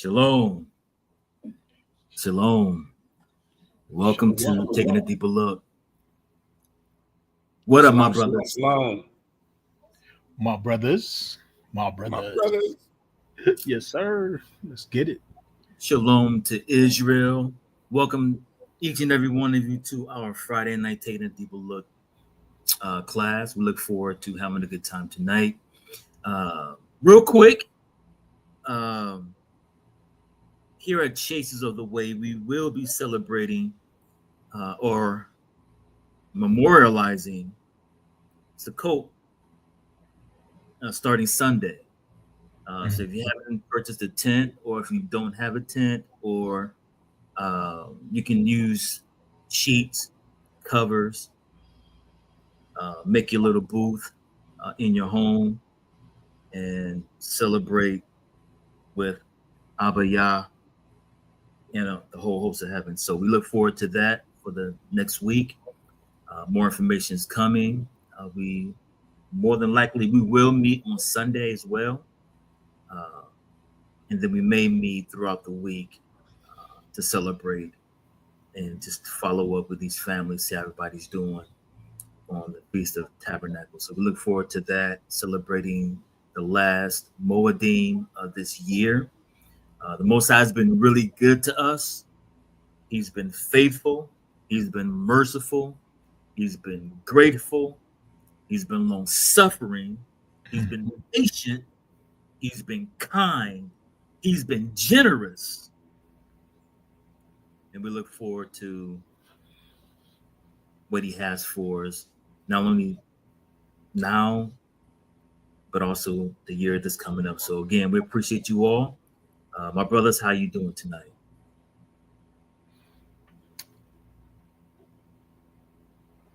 Shalom. Shalom. Welcome to Taking a Deeper Look. What up, my brothers? Shalom. My brothers. Yes, sir. Let's get it. Shalom to Israel. Welcome each and every one of you to our Friday night Taking a Deeper Look class. We look forward to having a good time tonight. Real quick, here at Chasers of the Way, we will be celebrating or memorializing Sukkot starting Sunday. So if you haven't purchased a tent, or if you don't have a tent, or you can use sheets, covers, make your little booth in your home and celebrate with Abba Yah and the whole host of heaven. So we look forward to that for the next week. More information is coming. We more than likely we will meet on Sunday as well. And then we may meet throughout the week to celebrate and just follow up with these families, see how everybody's doing on the Feast of Tabernacles. So we look forward to that, celebrating the last Moedim of this year. The Most High has been really good to us. He's been faithful. He's been merciful. He's been grateful. He's been long-suffering. He's been patient. He's been kind. He's been generous. And we look forward to what he has for us, not only now, but also the year that's coming up. So again, we appreciate you all. My brothers, how you doing tonight?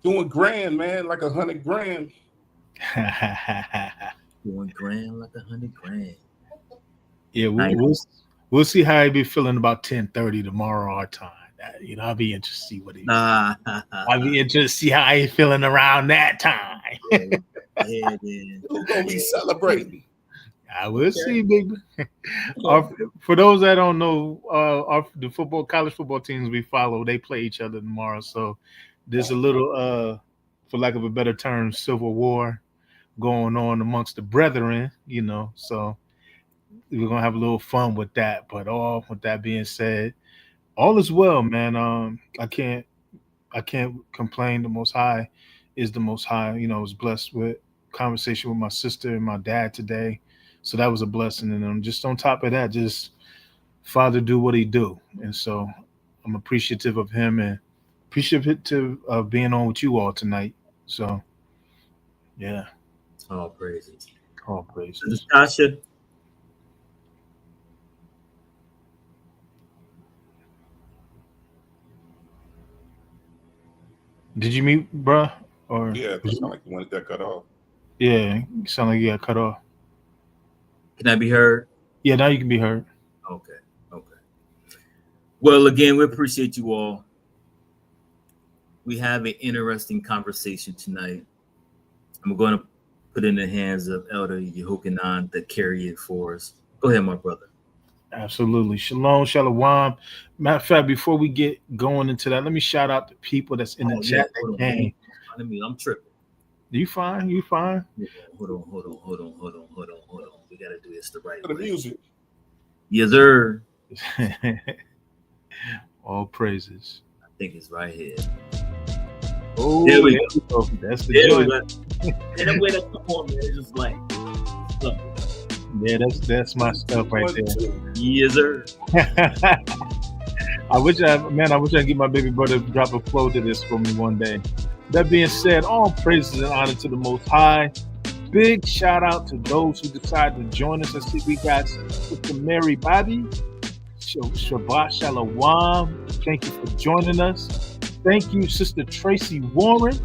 Doing grand, man, like 100 grand. Doing grand like 100 grand. Yeah, we'll see how he be feeling about 10:30 tomorrow our time. I'll be interested to see what he. I'll be interested to see how he feeling around that time. Who's gonna be celebrating? I will see, big. For those that don't know, the college football teams we follow, they play each other tomorrow. So there's a little, for lack of a better term, civil war going on amongst the brethren. So we're gonna have a little fun with that. But with that being said, all is well, man. I can't complain. The Most High is the Most High. I was blessed with conversation with my sister and my dad today. So that was a blessing. And just on top of that, just Father do what he do. And so I'm appreciative of him and appreciative of being on with you all tonight. So, yeah. All praises. All praises. Tasha. Did you mute, bruh? Or yeah, it sounded like you wanted that cut off. Yeah, you sound like you got cut off. Can I be heard? Yeah, now you can be heard. Okay. Well, again, we appreciate you all. We have an interesting conversation tonight. I'm going to put it in the hands of Elder Yehochanan to carry it for us. Go ahead, my brother. Absolutely. Shalom, shalom. Matter of fact, before we get going into that, let me shout out the people that's in the chat that came. I'm tripping. You fine? Yeah, hold on. We gotta do this the right way. The music. Yes, sir. All praises. I think it's right here. Oh, there we go. That's the joint. And the way that come on, man, it's just like stuff. Yeah, that's my stuff right there. Yes, sir. I wish I could get my baby brother to drop a flow to this for me one day. That being said, all praises and honor to the Most High. Big shout out to those who decided to join us. I see we got Sister Mary Bobby. Shabbat Shalom. Thank you for joining us. Thank you, Sister Tracy Warren.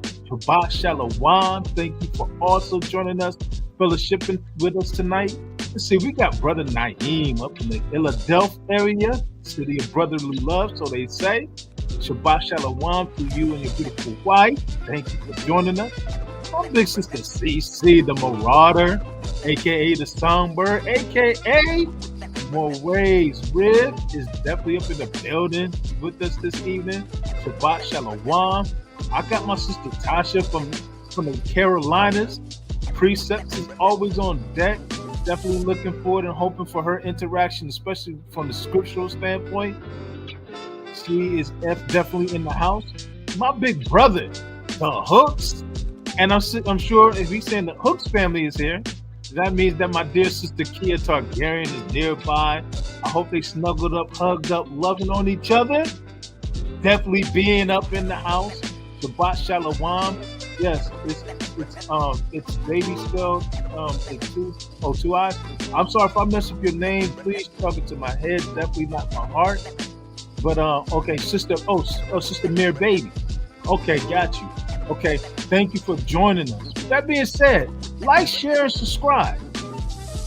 Shabbat Shalom. Thank you for also joining us, fellowshipping with us tonight. Let's see, we got Brother Naeem up in the Philadelphia area, city of brotherly love, so they say. Shabbat Shalom to you and your beautiful wife. Thank you for joining us. My big sister CC, the Marauder, aka the Songbird, aka More ways. Rib is definitely up in the building with us this evening. Shabbat Shalom. I got my sister Tasha from the Carolinas. Precepts is always on deck. Definitely looking forward and hoping for her interaction, especially from the scriptural standpoint. She is definitely in the house. My big brother, the Hooks, and I'm sure if he's saying the Hooks family is here, that means that my dear sister Kia Targaryen is nearby. I hope they snuggled up, hugged up, loving on each other. Definitely being up in the house. Shabbat Shalom. Yes, it's baby spelled two eyes. I'm sorry if I mess up your name. Please talk it to my head, definitely not my heart. But okay, sister Mir Baby. Okay, got you. Okay, thank you for joining us. That being said, like, share, and subscribe.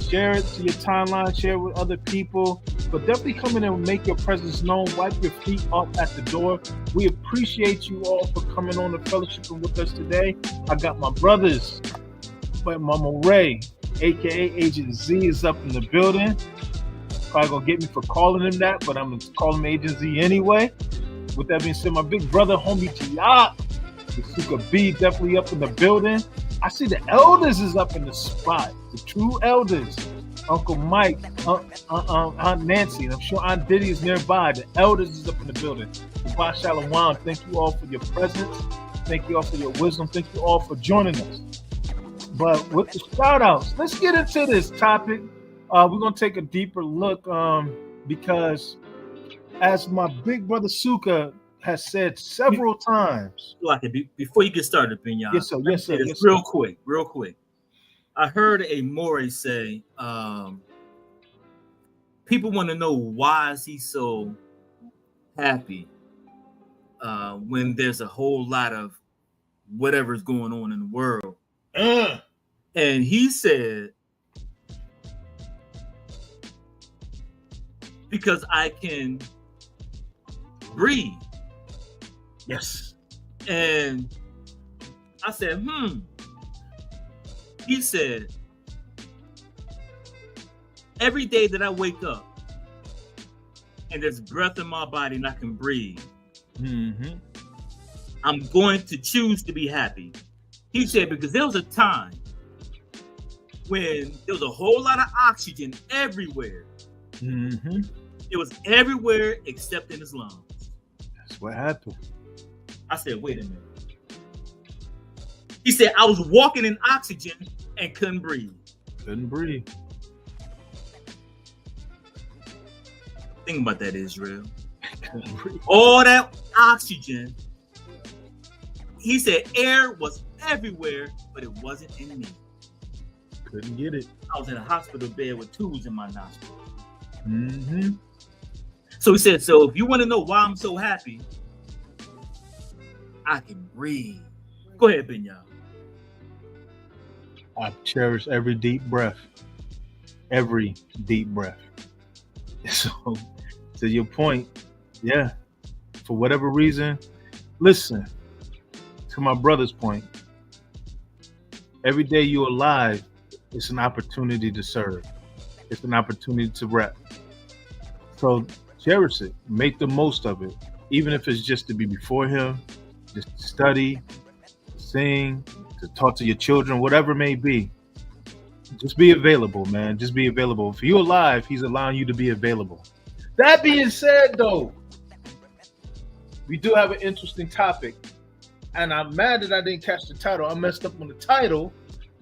Share it to your timeline, share it with other people, but definitely come in and make your presence known. Wipe your feet off at the door. We appreciate you all for coming on the fellowship with us today. I got my brothers, but Mama Ray, aka Agent Z, is up in the building. Probably gonna get me for calling him that, but I'm gonna call him Agent Z anyway. With that being said, my big brother, homie Tiak, the Suka B, definitely up in the building. I see the elders is up in the spot. The true elders. Uncle Mike, Aunt Nancy, and I'm sure Aunt Diddy is nearby. The elders is up in the building. Shabbat Shalom. Thank you all for your presence. Thank you all for your wisdom. Thank you all for joining us. But with the shout outs, let's get into this topic. We're going to take a deeper look because as my big brother Suka has said several times. Like before you get started, Binyan. Yes, sir. Yes, sir. Yes, real quick. I heard a Morey say, people want to know why is he so happy when there's a whole lot of whatever's going on in the world. And he said, because I can breathe. Yes. And I said, He said, every day that I wake up and there's breath in my body and I can breathe, I'm going to choose to be happy. He said, because there was a time when there was a whole lot of oxygen everywhere. It was everywhere except in his lungs. That's what happened. I said, wait a minute. He said, I was walking in oxygen and couldn't breathe. Think about that, Israel. All that oxygen. He said air was everywhere, but it wasn't in me. Couldn't get it. I was in a hospital bed with tubes in my nostrils. So he said, so if you want to know why I'm so happy, I can breathe. Go ahead, Binyan. I cherish every deep breath. Every deep breath. So, to your point, yeah, for whatever reason, listen, to my brother's point, every day you're alive, it's an opportunity to serve. It's an opportunity to rep. So cherish it. Make the most of it. Even if it's just to be before him, just to study, sing, to talk to your children, whatever it may be. Just be available, man. Just be available. If you're alive, he's allowing you to be available. That being said, though, we do have an interesting topic. And I'm mad that I didn't catch the title. I messed up on the title.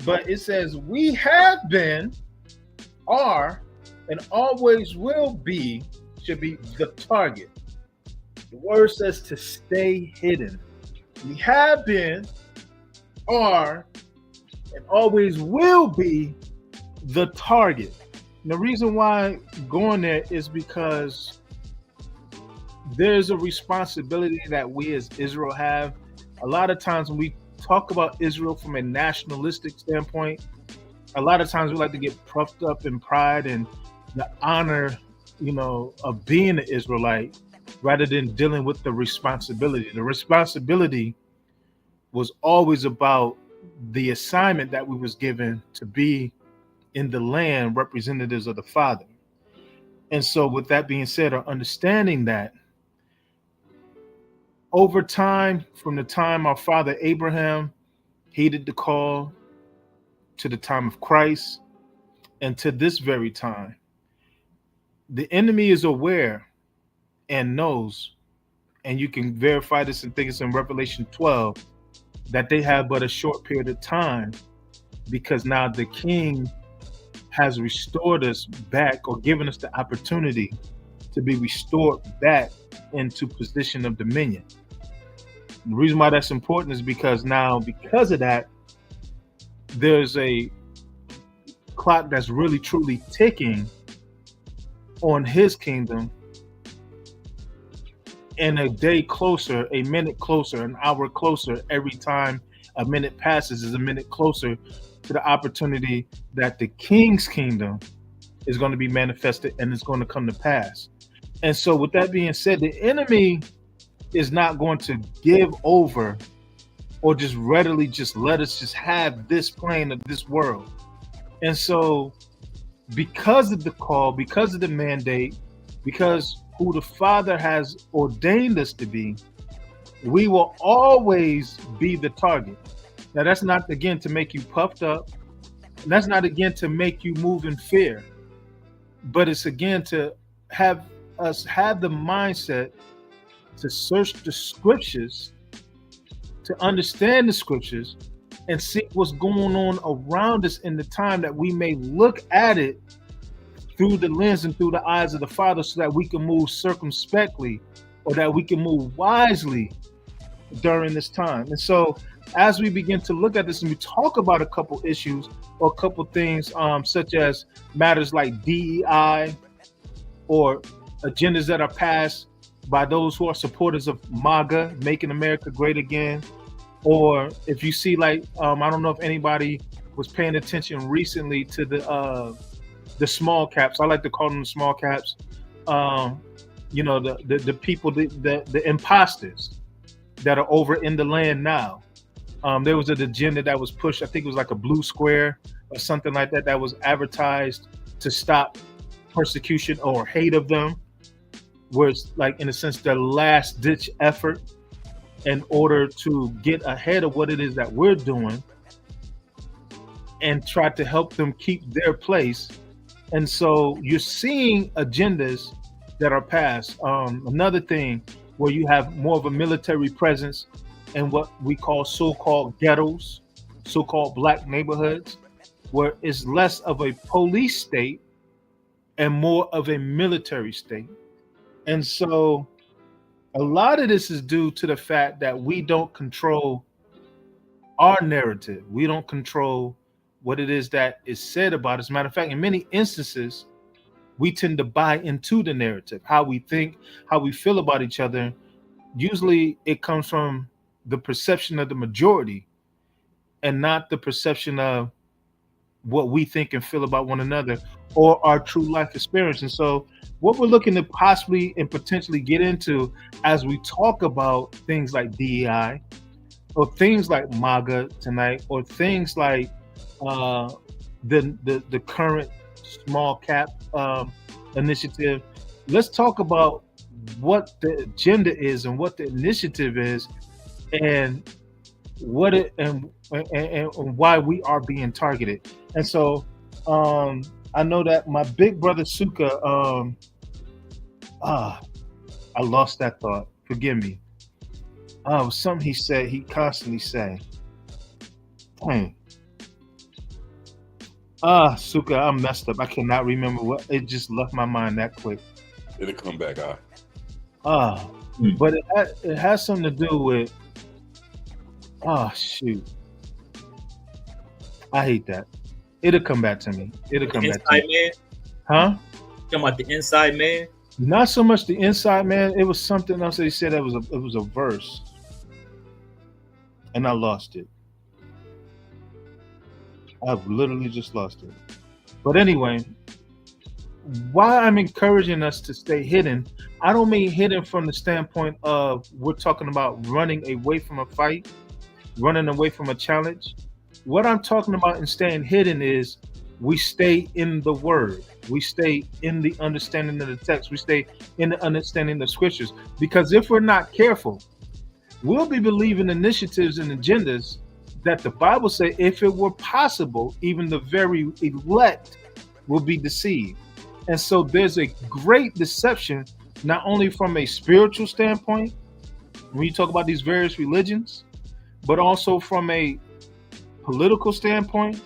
But it says, we have been, are, and always will be, should be the target. The word says to stay hidden. We have been, are, and always will be the target. And the reason why I'm going there is because there's a responsibility that we as Israel have. A lot of times when we talk about Israel from a nationalistic standpoint, a lot of times we like to get puffed up in pride and the honor, of being an Israelite rather than dealing with the responsibility. The responsibility was always about the assignment that we was given to be in the land representatives of the Father. And so, with that being said, or understanding that over time, from the time our father Abraham heeded the call to the time of Christ and to this very time, the enemy is aware and knows, and you can verify this and think it's in Revelation 12, that they have but a short period of time, because now the king has restored us back, or given us the opportunity to be restored back into position of dominion. The reason why that's important is because now, because of that, there's a clock that's really truly ticking on his kingdom, and a day closer, a minute closer, an hour closer, every time a minute passes is a minute closer to the opportunity that the king's kingdom is going to be manifested and it's going to come to pass. And so with that being said, the enemy is not going to give over or just readily just let us just have this plane of this world. And so because of the call, because of the mandate, because who the Father has ordained us to be, we will always be the target. Now, that's not, again, to make you puffed up. And that's not, again, to make you move in fear. But it's, again, to have us have the mindset to search the scriptures, to understand the scriptures, and see what's going on around us in the time, that we may look at it through the lens and through the eyes of the Father, so that we can move circumspectly, or that we can move wisely during this time. And so as we begin to look at this and we talk about a couple issues or a couple things, such as matters like DEI or agendas that are passed by those who are supporters of MAGA, Making America Great Again, or if you see, like, I don't know if anybody was paying attention recently to the small caps. I like to call them the small caps. You know, the people, the imposters that are over in the land now. There was an agenda that was pushed. I think it was like a blue square or something like that, that was advertised to stop persecution or hate of them, where it's like, in a sense, the last ditch effort in order to get ahead of what it is that we're doing and try to help them keep their place. And so you're seeing agendas that are passed. Another thing where you have more of a military presence in what we call so-called ghettos, so-called black neighborhoods, where it's less of a police state and more of a military state. And so a lot of this is due to the fact that we don't control our narrative. We don't control what it is that is said about us. As a matter of fact, in many instances, we tend to buy into the narrative, how we think, how we feel about each other. Usually it comes from the perception of the majority and not the perception of what we think and feel about one another or our true life experience. And so what we're looking to possibly and potentially get into as we talk about things like DEI or things like MAGA tonight, or things like the current small cap initiative, let's talk about what the agenda is and what the initiative is, and what it and why we are being targeted. And so I know that my big brother Suka, I lost that thought. Forgive me. Something he said, he constantly say. Suka, I'm messed up. I cannot remember what, it just left my mind that quick. It'll come back. But it has something to do with, shoot. I hate that. It'll come back to me. It'll come back to me. Man? Huh? Talking about the inside man? Not so much the inside man. It was something else that he said. It was a verse, and I lost it. I've literally just lost it. But anyway, why I'm encouraging us to stay hidden, I don't mean hidden from the standpoint of we're talking about running away from a fight, running away from a challenge. What I'm talking about in staying hidden is we stay in the word. We stay in the understanding of the text. We stay in the understanding of scriptures. Because if we're not careful, we'll be believing initiatives and agendas that the Bible says, if it were possible, even the very elect will be deceived. And so there's a great deception, not only from a spiritual standpoint, when you talk about these various religions, but also from a political standpoint,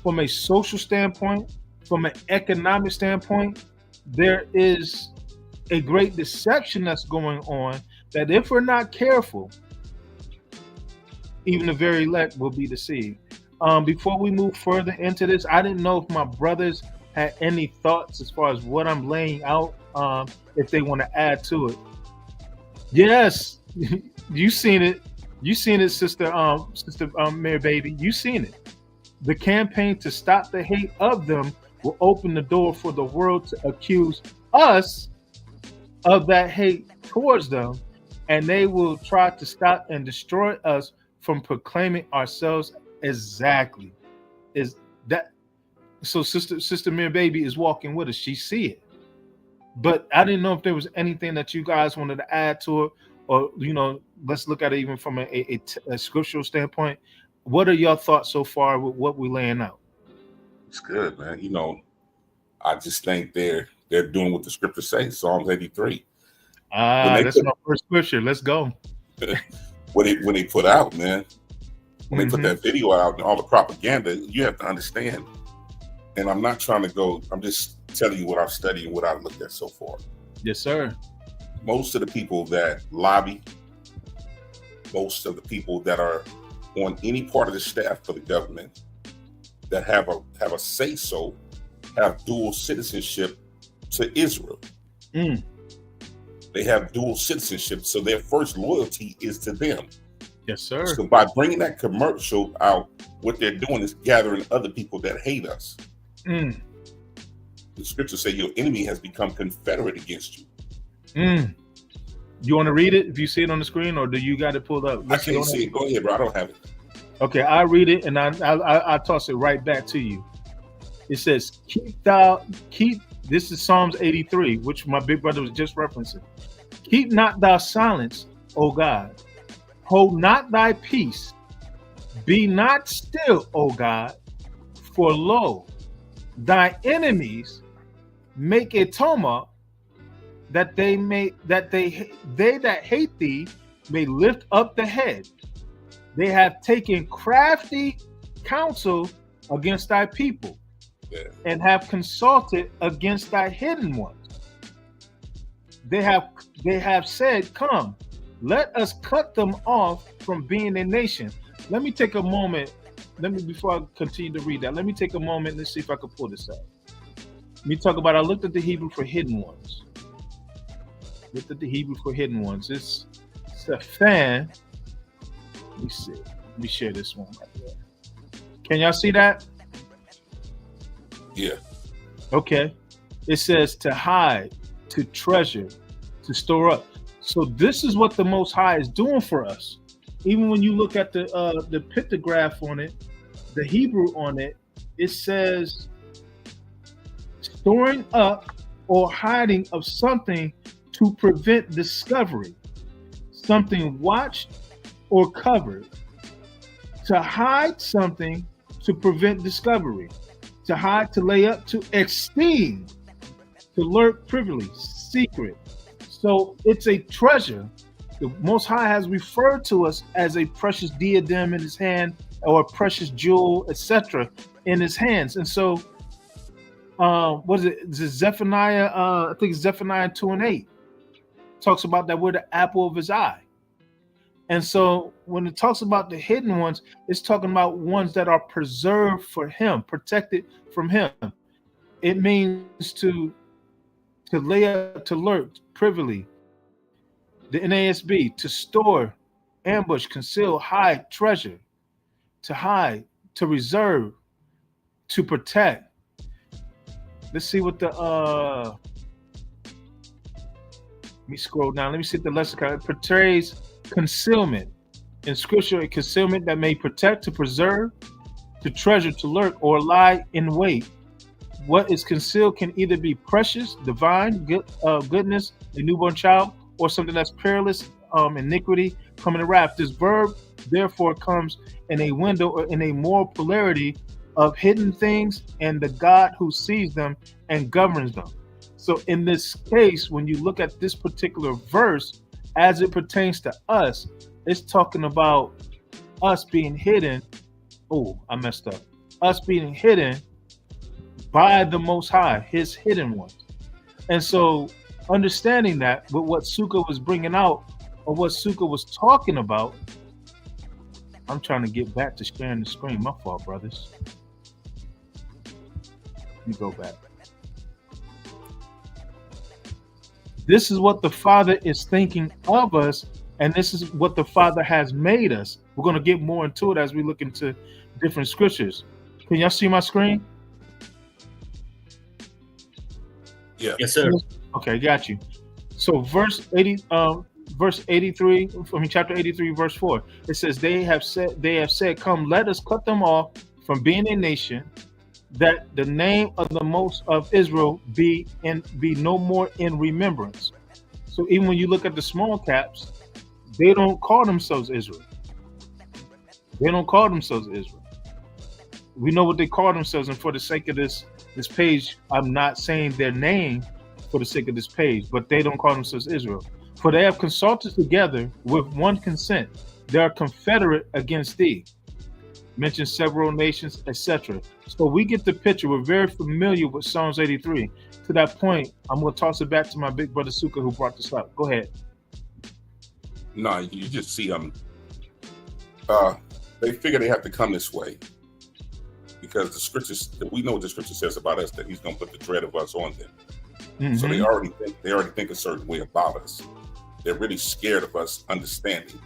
from a social standpoint, from an economic standpoint. There is a great deception that's going on that if we're not careful, even the very elect will be deceived. Before we move further into this, I didn't know if my brothers had any thoughts as far as what I'm laying out, if they want to add to it. Yes, you seen it. You seen it, sister Mary Baby. You seen it. The campaign to stop the hate of them will open the door for the world to accuse us of that hate towards them, and they will try to stop and destroy us from proclaiming ourselves. Exactly. Is that so? Sister Mary Baby is walking with us. She see it. But I didn't know if there was anything that you guys wanted to add to it, or let's look at it even from a scriptural standpoint. What are your thoughts so far with what we're laying out? It's good, man. I just think they're doing what the scripture says, Psalms 83. That's my first scripture. Let's go. when they put out, man, when they put that video out and all the propaganda, you have to understand. And I'm not trying to go, I'm just telling you what I've studied and what I've looked at so far. Yes, sir. Most of the people that lobby, most of the people that are on any part of the staff for the government that have a say so, have dual citizenship to Israel. They have dual citizenship, so their first loyalty is to them. Yes, sir. So by bringing that commercial out, what they're doing is gathering other people that hate us. The scriptures say your enemy has become confederate against you. You want to read it if you see it on the screen, or do you got it pulled up? I can't see it. Go ahead, bro. I don't have it. Okay, I read it and I toss it right back to you. It says, this is Psalms 83, which my big brother was just referencing. Keep not thou silence, O God. Hold not thy peace. Be not still, O God. For lo, thy enemies make a tumult, that they that hate thee may lift up the head. They have taken crafty counsel against thy people, and have consulted against thy hidden ones. They have said, come, let us cut them off from being a nation. Let me take a moment. Before I continue to read that, let me take a moment and see if I can pull this out. Let me talk about, I looked at the Hebrew for hidden ones. It's a fan. Let me see. Let me share this one right there. Can y'all see that? Yeah. Okay. It says to hide, to treasure, to store up. So this is what the Most High is doing for us. Even when you look at the pictograph on it, the Hebrew on it, it says storing up or hiding of something to prevent discovery, something watched or covered. To hide something to prevent discovery, to hide, to lay up, to esteem, to lurk privily, secret. So it's a treasure. The Most High has referred to us as a precious diadem in his hand, or a precious jewel, etc., in his hands. And so, what is it? Is it Zephaniah? I think it's Zephaniah 2:8. Talks about that we're the apple of his eye. And so, when it talks about the hidden ones, it's talking about ones that are preserved for him, protected from him. It means to lay up, to lurk privily. The NASB, to store, ambush, conceal, hide, treasure, to hide, to reserve, to protect. Let's see what the let me scroll down. Let me see if the lexicon portrays concealment. In scripture, a concealment that may protect, to preserve, to treasure, to lurk, or lie in wait. what is concealed can either be precious, divine, goodness, a newborn child, or something that's perilous, iniquity, coming to wrath. This verb, therefore, comes in a window or in a moral polarity of hidden things and the God who sees them and governs them. So in this case, when you look at this particular verse, as it pertains to us, it's talking about us being hidden. Oh, I messed up. Us being hidden by the Most High, his hidden ones. And so understanding that with what Sukkah was bringing out, or what Sukkah was talking about, I'm trying to get back to sharing the screen. My fault, brothers. Let me go back. This is what the Father is thinking of us, and this is what the Father has made us. We're going to get more into it as we look into different scriptures. Can y'all see my screen? Yeah. Yes, sir. Okay, got you. So verse 83, chapter 83, verse 4. It says, they have said, come, let us cut them off from being a nation, that the name of the most of Israel be no more in remembrance. So even when you look at the small caps, they don't call themselves Israel. They don't call themselves Israel. We know what they call themselves, and for the sake of this page, I'm not saying their name for the sake of this page, but they don't call themselves Israel. For they have consulted together with one consent. They are confederate against thee. Mention several nations, etc. So we get the picture. We're very familiar with Psalms 83. To that point, I'm going to toss it back to my big brother Sukkah, who brought this up. Go ahead. No, you just see them. They figure they have to come this way because the scriptures. We know what the scripture says about us, that He's going to put the dread of us on them. Mm-hmm. So they already think a certain way about us. They're really scared of us understanding.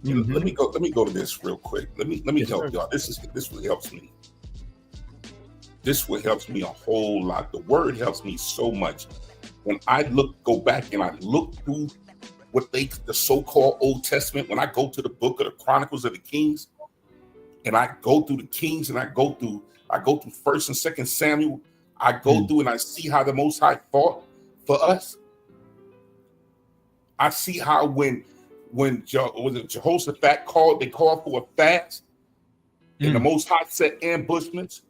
Mm-hmm. Let me go to this real quick. Let me help y'all. This really helps me. This will helps me a whole lot. The word helps me so much. When I go back and I look through the so-called Old Testament, when I go to the book of the Chronicles of the Kings, and I go through the Kings, and I go through 1st and 2nd Samuel, I go through and I see how the Most High fought for us. I see how when Jehoshaphat called for a fast, and the Most High set ambushments.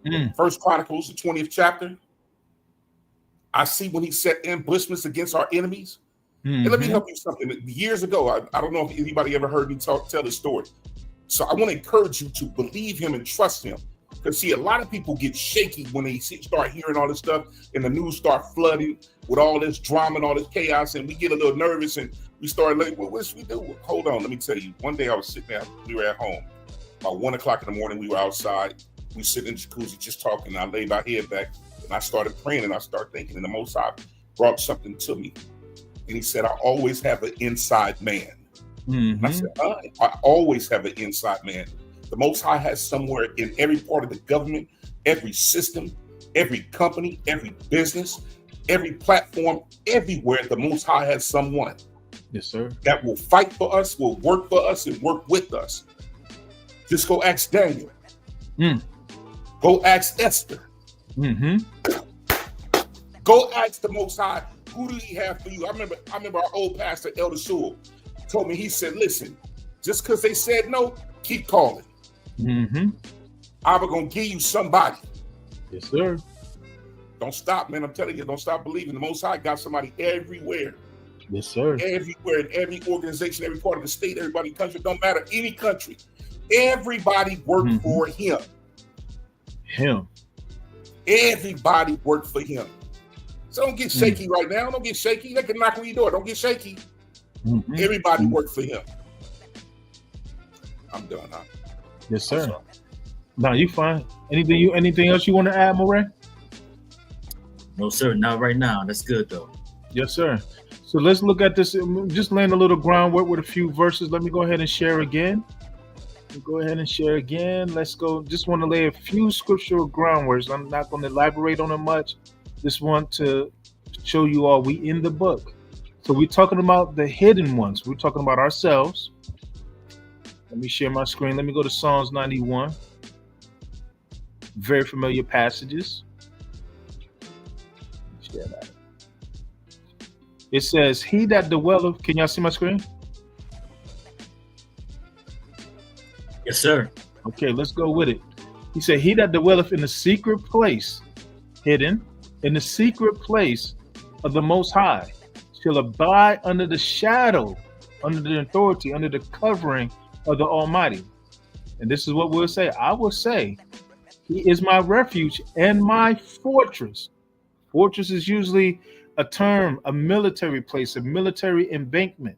1st Chronicles, the 20th chapter. I see when he set ambushments against our enemies. And let me help you something. Years ago, I don't know if anybody ever heard me tell this story. So I want to encourage you to believe him and trust him. Because see, a lot of people get shaky when they start hearing all this stuff and the news start flooding with all this drama and all this chaos, and we get a little nervous and we start like, well, what should we do? Hold on, let me tell you. One day I was sitting there, we were at home. About 1 o'clock in the morning, we were outside. We sit in the jacuzzi just talking. And I laid my head back and I started praying and I started thinking, and the Most High brought something to me. And he said, I always have an inside man. I said, I always have an inside man. The Most High has somewhere in every part of the government, every system, every company, every business, every platform, everywhere, the Most High has someone. Yes, sir. That will fight for us, will work for us, and work with us. Just go ask Daniel. Go ask Esther. Go ask the Most High, who do he have for you? I remember our old pastor, Elder Sewell, told me, he said, listen, just because they said no, keep calling. I'm going to give you somebody. Yes, sir. Don't stop, man. I'm telling you, don't stop believing. The Most High got somebody everywhere. Yes, sir. Everywhere, in every organization, every part of the state, everybody, country, don't matter, any country. Everybody worked for him. Everybody worked for him. So don't get shaky right now. Don't get shaky. They can knock on your door. Don't get shaky. Everybody worked for him. I'm done, huh? Yes, sir. No, you fine. Anything else you want to add, Moray? No, sir. Not right now. That's good, though. Yes, sir. So let's look at this. Just laying a little groundwork with a few verses. Let me go ahead and share again. Let's go. Just want to lay a few scriptural groundworks. I'm not going to elaborate on it much. Just want to show you all we in the book. So we're talking about the hidden ones. We're talking about ourselves. Let me share my screen. Let me go to Psalms 91. Very familiar passages. share that. It says, he that dwelleth, can y'all see my screen? Yes, sir. Okay, let's go with it. He said, he that dwelleth in the secret place, hidden, in the secret place of the Most High, shall abide under the shadow, under the authority, under the covering of the Almighty. And this is what we'll say. I will say, he is my refuge and my fortress. Fortress is usually a term, a military place, a military embankment,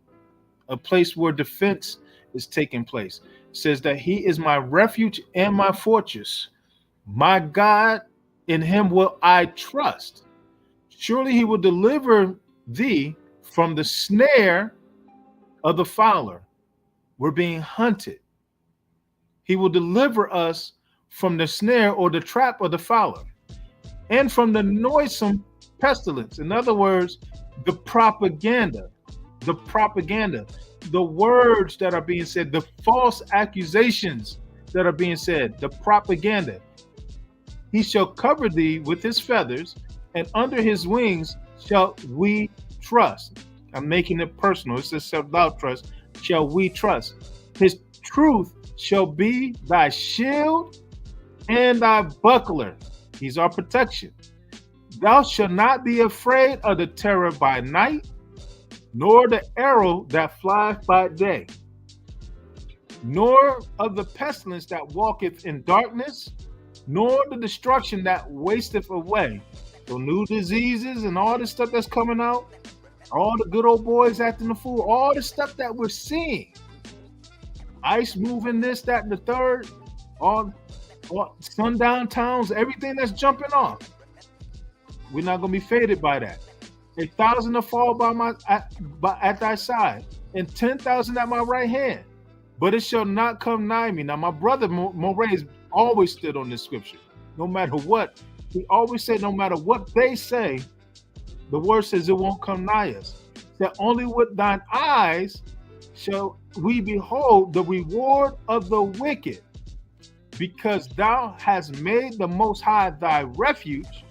a place where defense is taking place. It says that he is my refuge and my fortress. My God, in him will I trust. Surely he will deliver thee from the snare of the fowler. We're being hunted. He will deliver us from the snare or the trap of the fowler, and from the noisome pestilence. In other words, the propaganda, the words that are being said, the false accusations that are being said, the propaganda. He shall cover thee with his feathers, and under his wings shall we trust. I'm making it personal. It says, shall thou trust, shall we trust. His truth shall be thy shield and thy buckler. He's our protection. Thou shalt not be afraid of the terror by night, nor the arrow that flieth by day, nor of the pestilence that walketh in darkness, nor the destruction that wasteth away. So new diseases and all the stuff that's coming out, all the good old boys acting the fool, all the stuff that we're seeing, ICE moving this, that, and the third, all sundown towns, everything that's jumping off. We're not going to be faded by that. 1,000 to fall at thy side, and 10,000 at my right hand, but it shall not come nigh me. Now, my brother Moraes always stood on this scripture. No matter what, he always said, no matter what they say, the word says it won't come nigh us. That only with thine eyes shall we behold the reward of the wicked, because thou hast made the Most High thy refuge,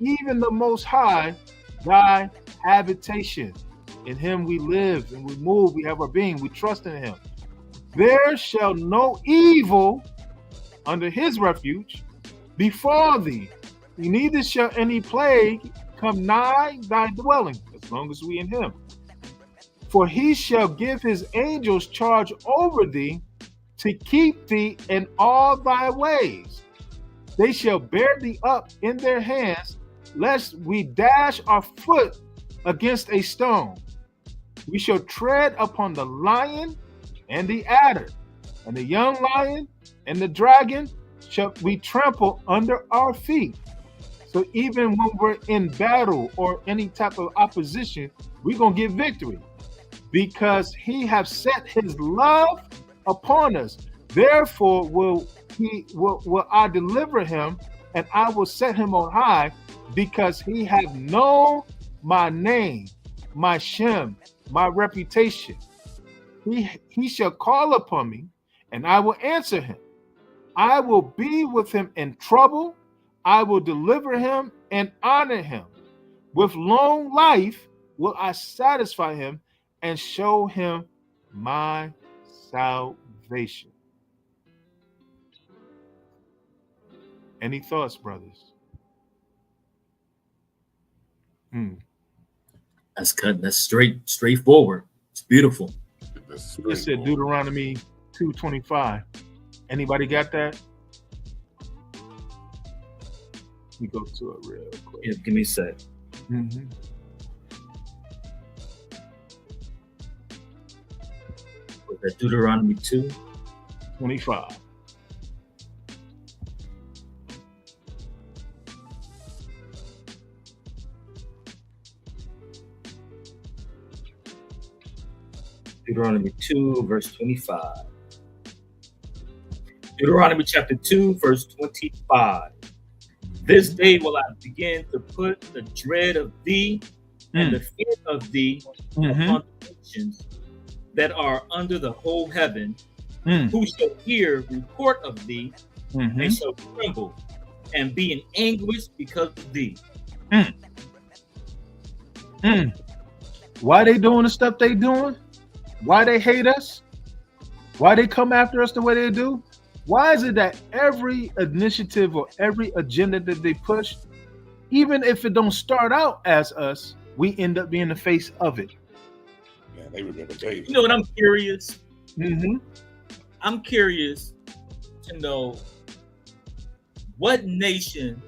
even the Most High thy habitation. In him we live and we move, we have our being, we trust in him. There shall no evil under his refuge befall thee, neither shall any plague come nigh thy dwelling, as long as we in him. For he shall give his angels charge over thee, to keep thee in all thy ways. They shall bear thee up in their hands, lest we dash our foot against a stone. We shall tread upon the lion and the adder, and the young lion and the dragon shall we trample under our feet. So even when we're in battle or any type of opposition, we're going to get victory, because he have set his love upon us. Therefore will I deliver him, and I will set him on high, because he have known my name, my Shem, my reputation. He shall call upon me, and I will answer him. I will be with him in trouble. I will deliver him and honor him. With long life will I satisfy him and show him my salvation. Any thoughts, brothers? That's cut. That's straightforward. It's beautiful. It said Deuteronomy 2:25. Anybody got that? Let me go to it real quick. Yeah, give me a sec. Was that Deuteronomy 2:25? Deuteronomy 2, verse 25. Deuteronomy chapter 2, verse 25. This day will I begin to put the dread of thee and the fear of thee upon the nations that are under the whole heaven, who shall hear report of thee, and shall tremble and be in anguish because of thee. Why they doing the stuff they doing? Why they hate us? Why they come after us the way they do? Why is it that every initiative or every agenda that they push, even if it don't start out as us, we end up being the face of it? Man, they remember David. You know what? I'm curious. Mm-hmm. I'm curious to know what nation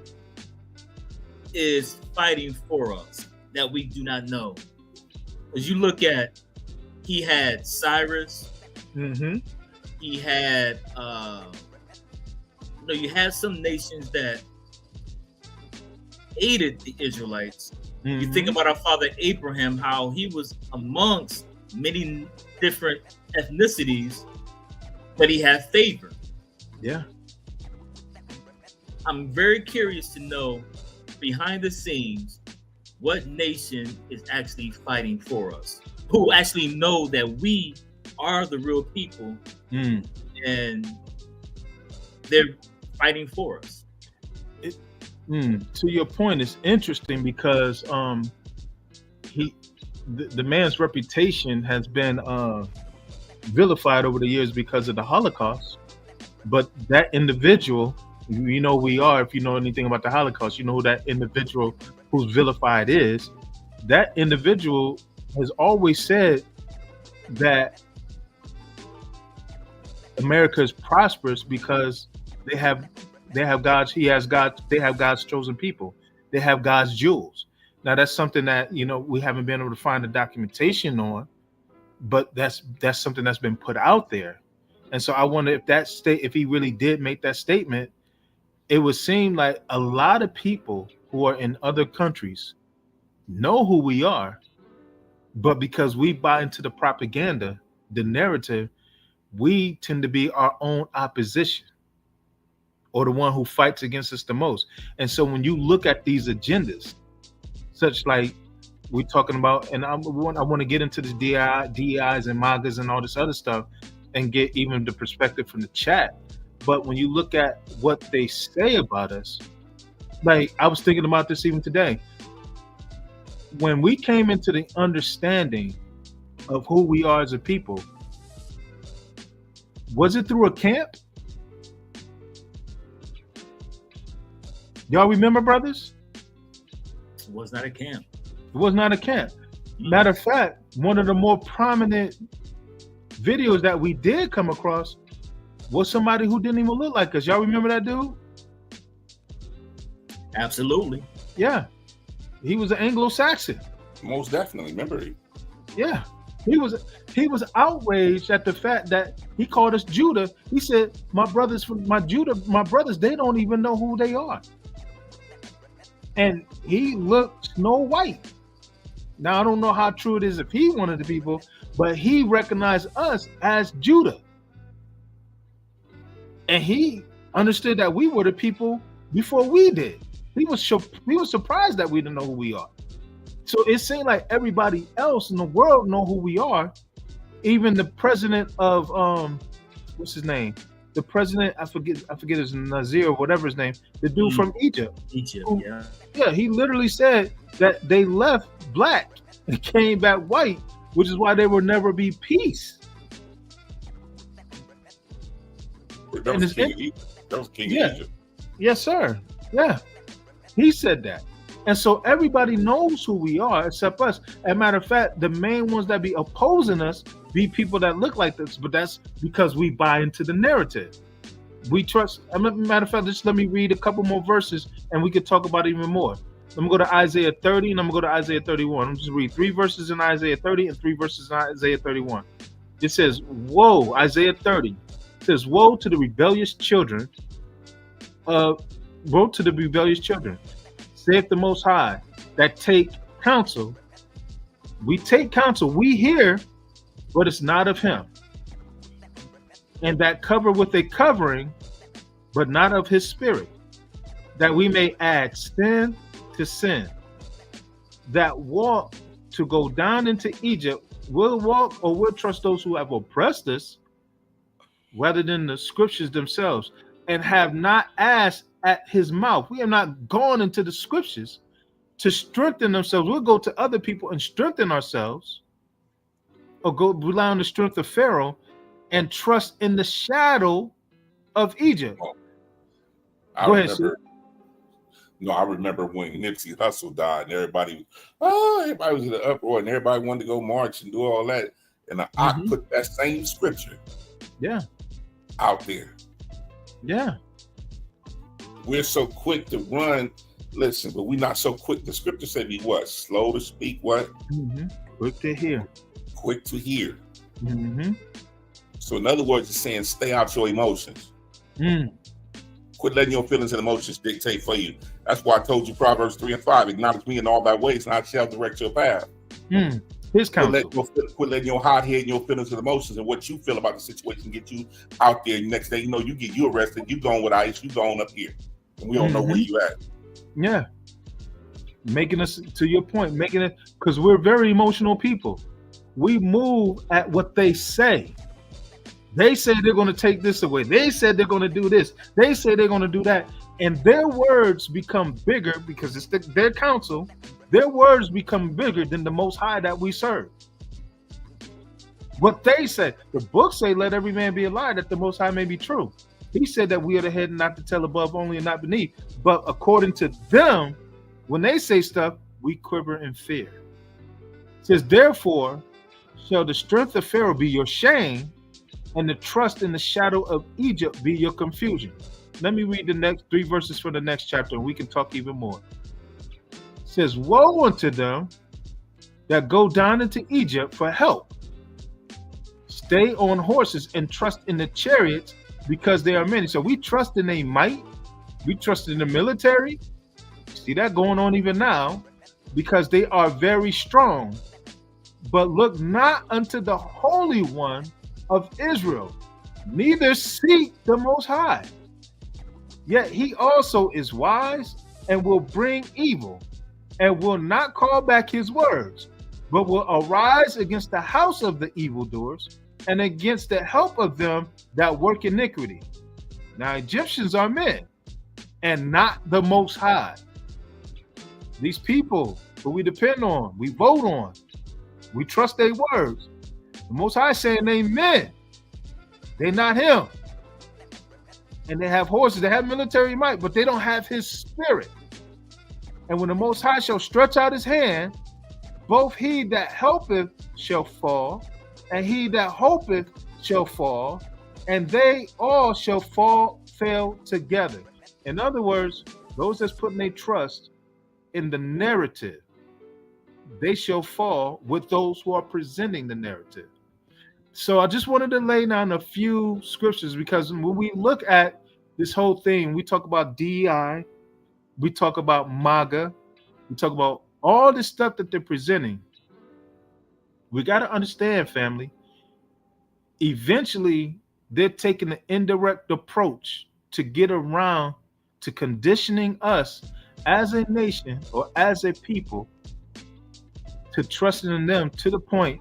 is fighting for us that we do not know. As you look at, he had Cyrus. Mm-hmm. He had, you had some nations that aided the Israelites. Mm-hmm. You think about our father Abraham, how he was amongst many different ethnicities, but he had favor. Yeah. I'm very curious to know behind the scenes what nation is actually fighting for us, who actually know that we are the real people and they're fighting for us. To your point, it's interesting because the man's reputation has been vilified over the years because of the Holocaust. But that individual, you know, if you know anything about the Holocaust, you know who that individual who's vilified is. That individual has always said that America is prosperous because they have God's chosen people. They have God's jewels. Now that's something that, you know, we haven't been able to find the documentation on, but that's something that's been put out there. And so I wonder if he really did make that statement, it would seem like a lot of people who are in other countries know who we are, but because we buy into the propaganda, the narrative, we tend to be our own opposition or the one who fights against us the most. And so when you look at these agendas, such like we're talking about, and I want to get into the DEIs and MAGAs and all this other stuff and get even the perspective from the chat. But when you look at what they say about us, like I was thinking about this even today. When we came into the understanding of who we are as a people, was it through a camp? Y'all remember, brothers? It was not a camp. It was not a camp. Matter of fact, one of the more prominent videos that we did come across was somebody who didn't even look like us. Y'all remember that dude? Absolutely. Yeah. He was an Anglo-Saxon. Most definitely. Remember he? Yeah. He was outraged at the fact that he called us Judah. He said, my brothers, they don't even know who they are. And he looked Snow White. Now, I don't know how true it is if he one of the people, but he recognized us as Judah. And he understood that we were the people before we did. He was surprised that we didn't know who we are. So it seemed like everybody else in the world know who we are. Even the president of what's his name? The president, I forget his Nazir or whatever his name, the dude from Egypt. Yeah, he literally said that they left black and came back white, which is why there will never be peace. That was King of Egypt. Yes, sir. Yeah. He said that. And so everybody knows who we are except us. As a matter of fact, the main ones that be opposing us be people that look like this, but that's because we buy into the narrative. We trust. As a matter of fact, just let me read a couple more verses and we could talk about it even more. I'm going to go to Isaiah 30 and I'm going to go to Isaiah 31. I'm just read 3 verses in Isaiah 30 and 3 verses in Isaiah 31. It says, woe, Isaiah 30. It says, woe to the rebellious children. Woe to the rebellious children, saith the Most High, that take counsel. We take counsel. We hear, but it's not of him. And that cover with a covering, but not of his spirit, that we may add sin to sin. That walk to go down into Egypt will walk or will trust those who have oppressed us rather than the scriptures themselves, and have not asked at his mouth. We have not gone into the scriptures to strengthen themselves. We'll go to other people and strengthen ourselves, or go rely on the strength of Pharaoh and trust in the shadow of Egypt. Go ahead, sir. I remember when Nipsey Hussle died and everybody was in the uproar and everybody wanted to go march and do all that. And I put that same scripture out there. Yeah. We're so quick to run. Listen, but we're not so quick. The scripture said be what? Slow to speak what? Quick to hear. Quick to hear. So in other words, it's saying stay out your emotions. Quit letting your feelings and emotions dictate for you. That's why I told you Proverbs 3:5. Acknowledge me in all thy ways, and I shall direct your path. His counsel. Quit letting your hot head and your feelings and emotions and what you feel about the situation get you out there. Next day, you get you arrested. You going with ICE. You going up here, and we don't know where you at. Yeah. Making us, to your point, making it, because we're very emotional people. We move at what they say. They say they're going to take this away. They said they're going to do this. They say they're going to do that. And their words become bigger because it's their counsel. Their words become bigger than the Most High that we serve. What they say, the book say, let every man be a liar, that the Most High may be true. He said that we are the head and not the tail, above only and not beneath. But according to them, when they say stuff, we quiver in fear. It says, therefore, shall the strength of Pharaoh be your shame, and the trust in the shadow of Egypt be your confusion. Let me read the next 3 verses for the next chapter, and we can talk even more. It says, woe unto them that go down into Egypt for help. Stay on horses and trust in the chariots, because they are many. So we trust in their might. We trust in the military. See that going on even now, because they are very strong. But look not unto the Holy One of Israel, neither seek the Most High. Yet he also is wise and will bring evil, and will not call back his words, but will arise against the house of the evildoers and against the help of them that work iniquity. Now Egyptians are men and not the Most High. These people who we depend on, we vote on, we trust their words. The Most High saying they men, they not him. And they have horses, they have military might, but they don't have his spirit. And when the Most High shall stretch out his hand, both he that helpeth shall fall, and he that hopeth shall fall, and they all shall fail together. In other words, those that's putting their trust in the narrative, they shall fall with those who are presenting the narrative. So I just wanted to lay down a few scriptures, because when we look at this whole thing, we talk about DEI, we talk about MAGA, we talk about all this stuff that they're presenting. We got to understand, family, eventually they're taking an indirect approach to get around to conditioning us as a nation or as a people to trusting in them, to the point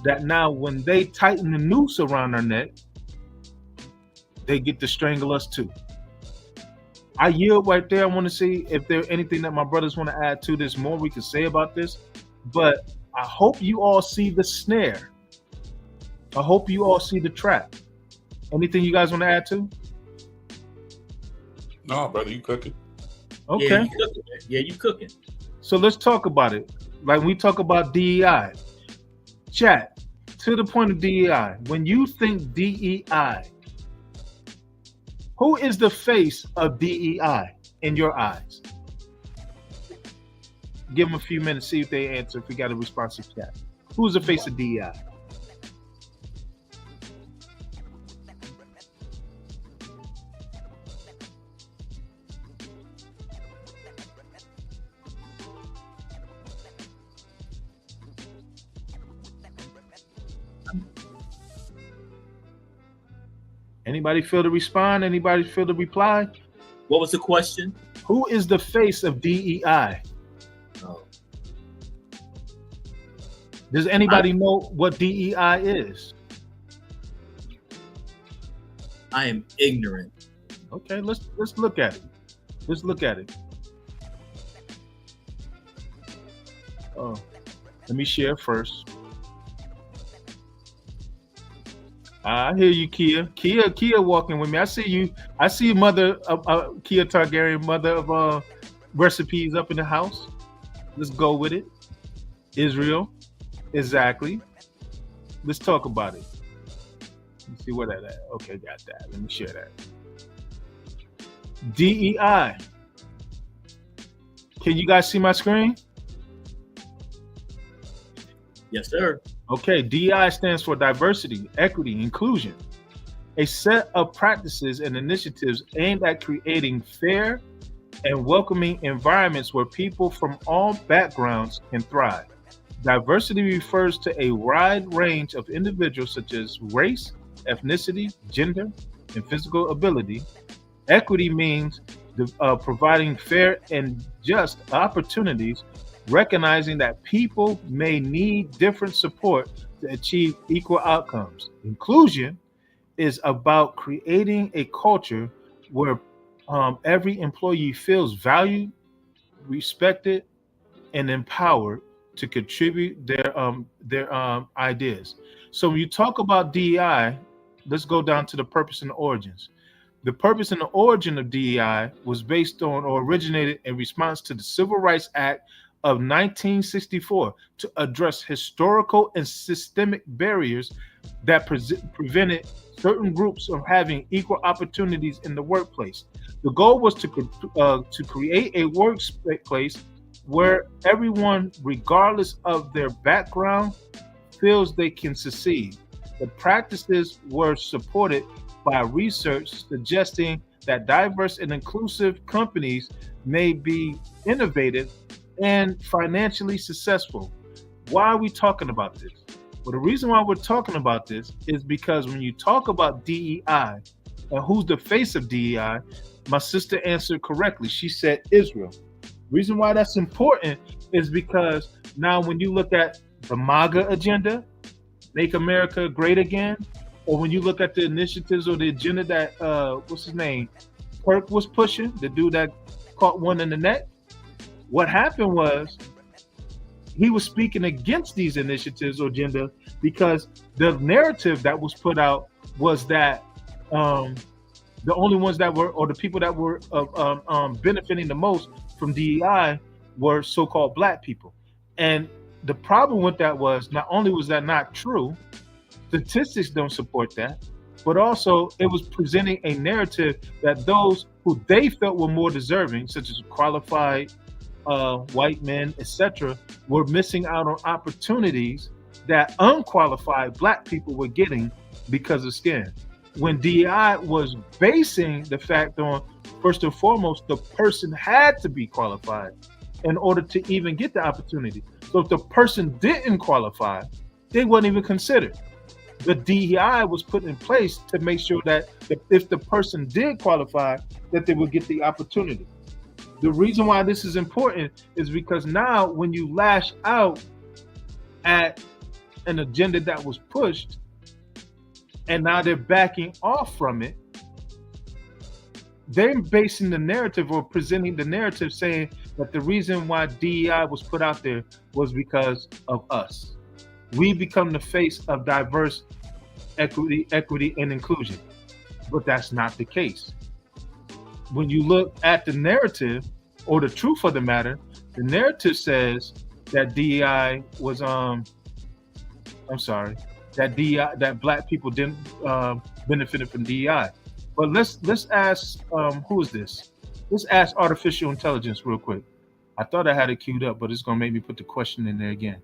that now when they tighten the noose around our neck, they get to strangle us too. I yield right there. I want to see if there's anything that my brothers want to add to this, more we can say about this. But I hope you all see the snare. I hope you all see the trap. Anything you guys want to add to? No, brother, you cooking. Okay. Yeah, you cooking. Yeah, you cooking. So let's talk about it. Like we talk about DEI. Chat, to the point of DEI. When you think DEI, who is the face of DEI in your eyes? Give them a few minutes, see if they answer, if we got a responsive chat. Who's the face of DEI? Anybody feel to respond? Anybody feel to reply? What was the question? Who is the face of DEI? Oh. Does anybody know what DEI is? I am ignorant. Okay, let's look at it. Let's look at it. Oh, let me share first. I hear you, Kia. Kia walking with me. I see you. I see you, mother of Kia Targaryen, mother of recipes up in the house. Let's go with it. Israel, exactly. Let's talk about it. Let's see where that at. Okay, got that. Let me share that. DEI. Can you guys see my screen? Yes, sir. Okay, DEI stands for diversity, equity, inclusion. A set of practices and initiatives aimed at creating fair and welcoming environments where people from all backgrounds can thrive. Diversity refers to a wide range of individuals such as race, ethnicity, gender, and physical ability. Equity means providing fair and just opportunities, recognizing that people may need different support to achieve equal outcomes. Inclusion is about creating a culture where every employee feels valued, respected, and empowered to contribute their ideas. So when you talk about DEI, let's go down to the purpose and the origins. The purpose and the origin of DEI was based on or originated in response to the Civil Rights Act of 1964 to address historical and systemic barriers that prevented certain groups from having equal opportunities in the workplace. The goal was to create a workplace where everyone, regardless of their background, feels they can succeed. The practices were supported by research suggesting that diverse and inclusive companies may be innovative and financially successful. Why are we talking about this? Well, the reason why we're talking about this is because when you talk about DEI and who's the face of DEI, my sister answered correctly. She said Israel. The reason why that's important is because now when you look at the MAGA agenda, Make America Great Again, or when you look at the initiatives or the agenda that, what's his name, Kirk was pushing, the dude that caught one in the neck, what happened was he was speaking against these initiatives or agenda because the narrative that was put out was that the only ones that were, or the people that were benefiting the most from DEI were so-called Black people. And the problem with that was not only was that not true, statistics don't support that, but also it was presenting a narrative that those who they felt were more deserving, such as qualified white men, etc., were missing out on opportunities that unqualified Black people were getting because of skin. When DEI was basing the fact on, first and foremost, the person had to be qualified in order to even get the opportunity. So if the person didn't qualify, they weren't even considered. The DEI was put in place to make sure that if the person did qualify, that they would get the opportunity. The reason why this is important is because now when you lash out at an agenda that was pushed, and now they're backing off from it, they're basing the narrative or presenting the narrative saying that the reason why DEI was put out there was because of us. We become the face of diverse equity, and inclusion. But that's not the case. When you look at the narrative or the truth of the matter, the narrative says that DEI was that Black people didn't benefited from DEI. But let's ask who is this? Let's ask artificial intelligence real quick. I thought I had it queued up, but it's gonna make me put the question in there again.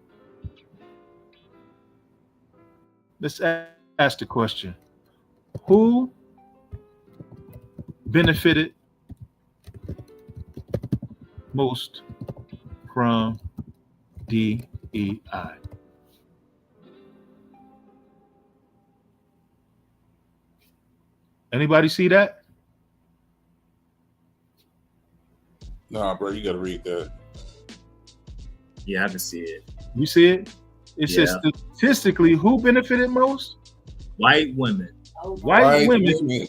Let's ask the question. Who benefited most from DEI? Anybody see that? Nah, bro, you gotta read that. Yeah, I can see it. You see it? It says statistically, who benefited most? White women. White women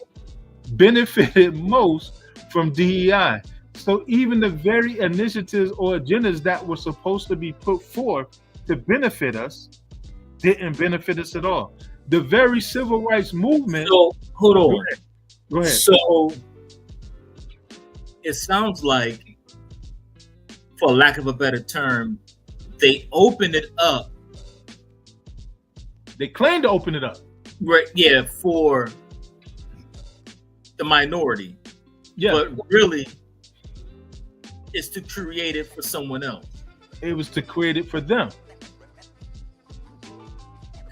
benefited most from DEI. So even the very initiatives or agendas that were supposed to be put forth to benefit us didn't benefit us at all. The very civil rights movement. So hold on. Go ahead. So it sounds like, for lack of a better term, they opened it up. They claim to open it up. Right, yeah, for the minority. Yeah. But really, it's to create it for someone else. It was to create it for them.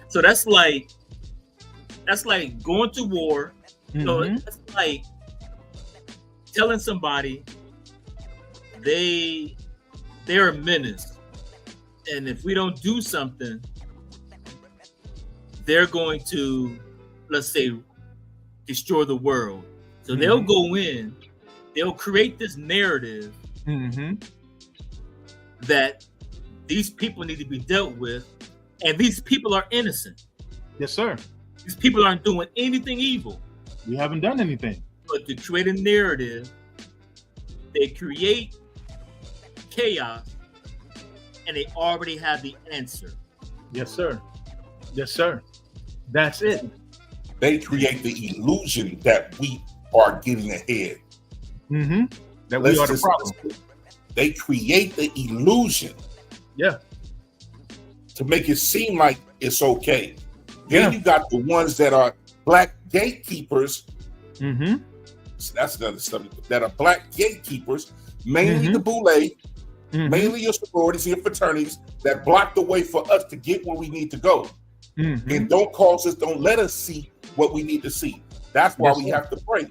So that's like going to war. So it's like telling somebody they're a menace, and if we don't do something, they're going to, let's say, destroy the world. So they'll go in, they'll create this narrative that these people need to be dealt with, and these people are innocent. Yes, sir. These people aren't doing anything evil. We haven't done anything. But to create a narrative, they create chaos, and they already have the answer. Yes, sir. Yes, sir. That's it. They create the illusion that we are getting ahead. That we are the problem. They create the illusion. Yeah. To make it seem like it's okay. Then you got the ones that are black gatekeepers. So that's another subject. That are black gatekeepers, mainly the boule, mainly your sororities and your fraternities, that block the way for us to get where we need to go. And don't let us see what we need to see. That's why we have to pray.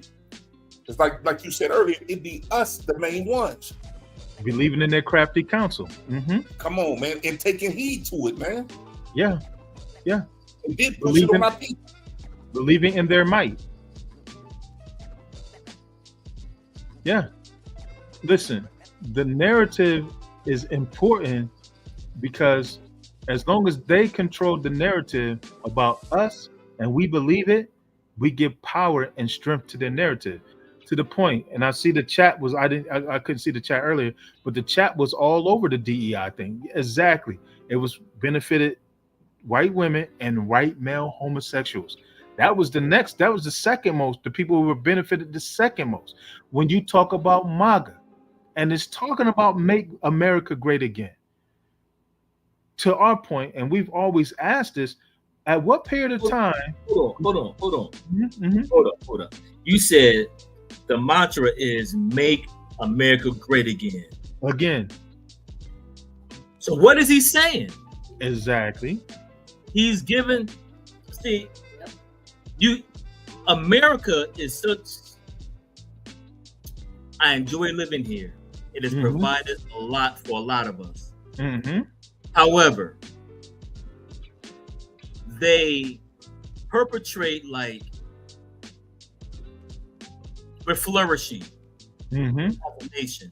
It's like you said earlier, it be us, the main ones. Believing in their crafty counsel. Come on, man, and taking heed to it, man. Yeah. Yeah. And then push it on our people. Believing in their might. Yeah. Listen, the narrative is important because as long as they control the narrative about us and we believe it, we give power and strength to their narrative. To the point, and I see the chat was I couldn't see the chat earlier, but the chat was all over the DEI thing. Exactly. It was benefited white women and white male homosexuals. That was the second most, the people who were benefited the second most. When you talk about MAGA, and it's talking about make America great again. To our point, and we've always asked this, at what period of time? Hold on. You said the mantra is make America great again. Again. So what is he saying? Exactly. He's given, America is such, I enjoy living here. It has provided a lot for a lot of us. However, they perpetrate like we're flourishing as a nation.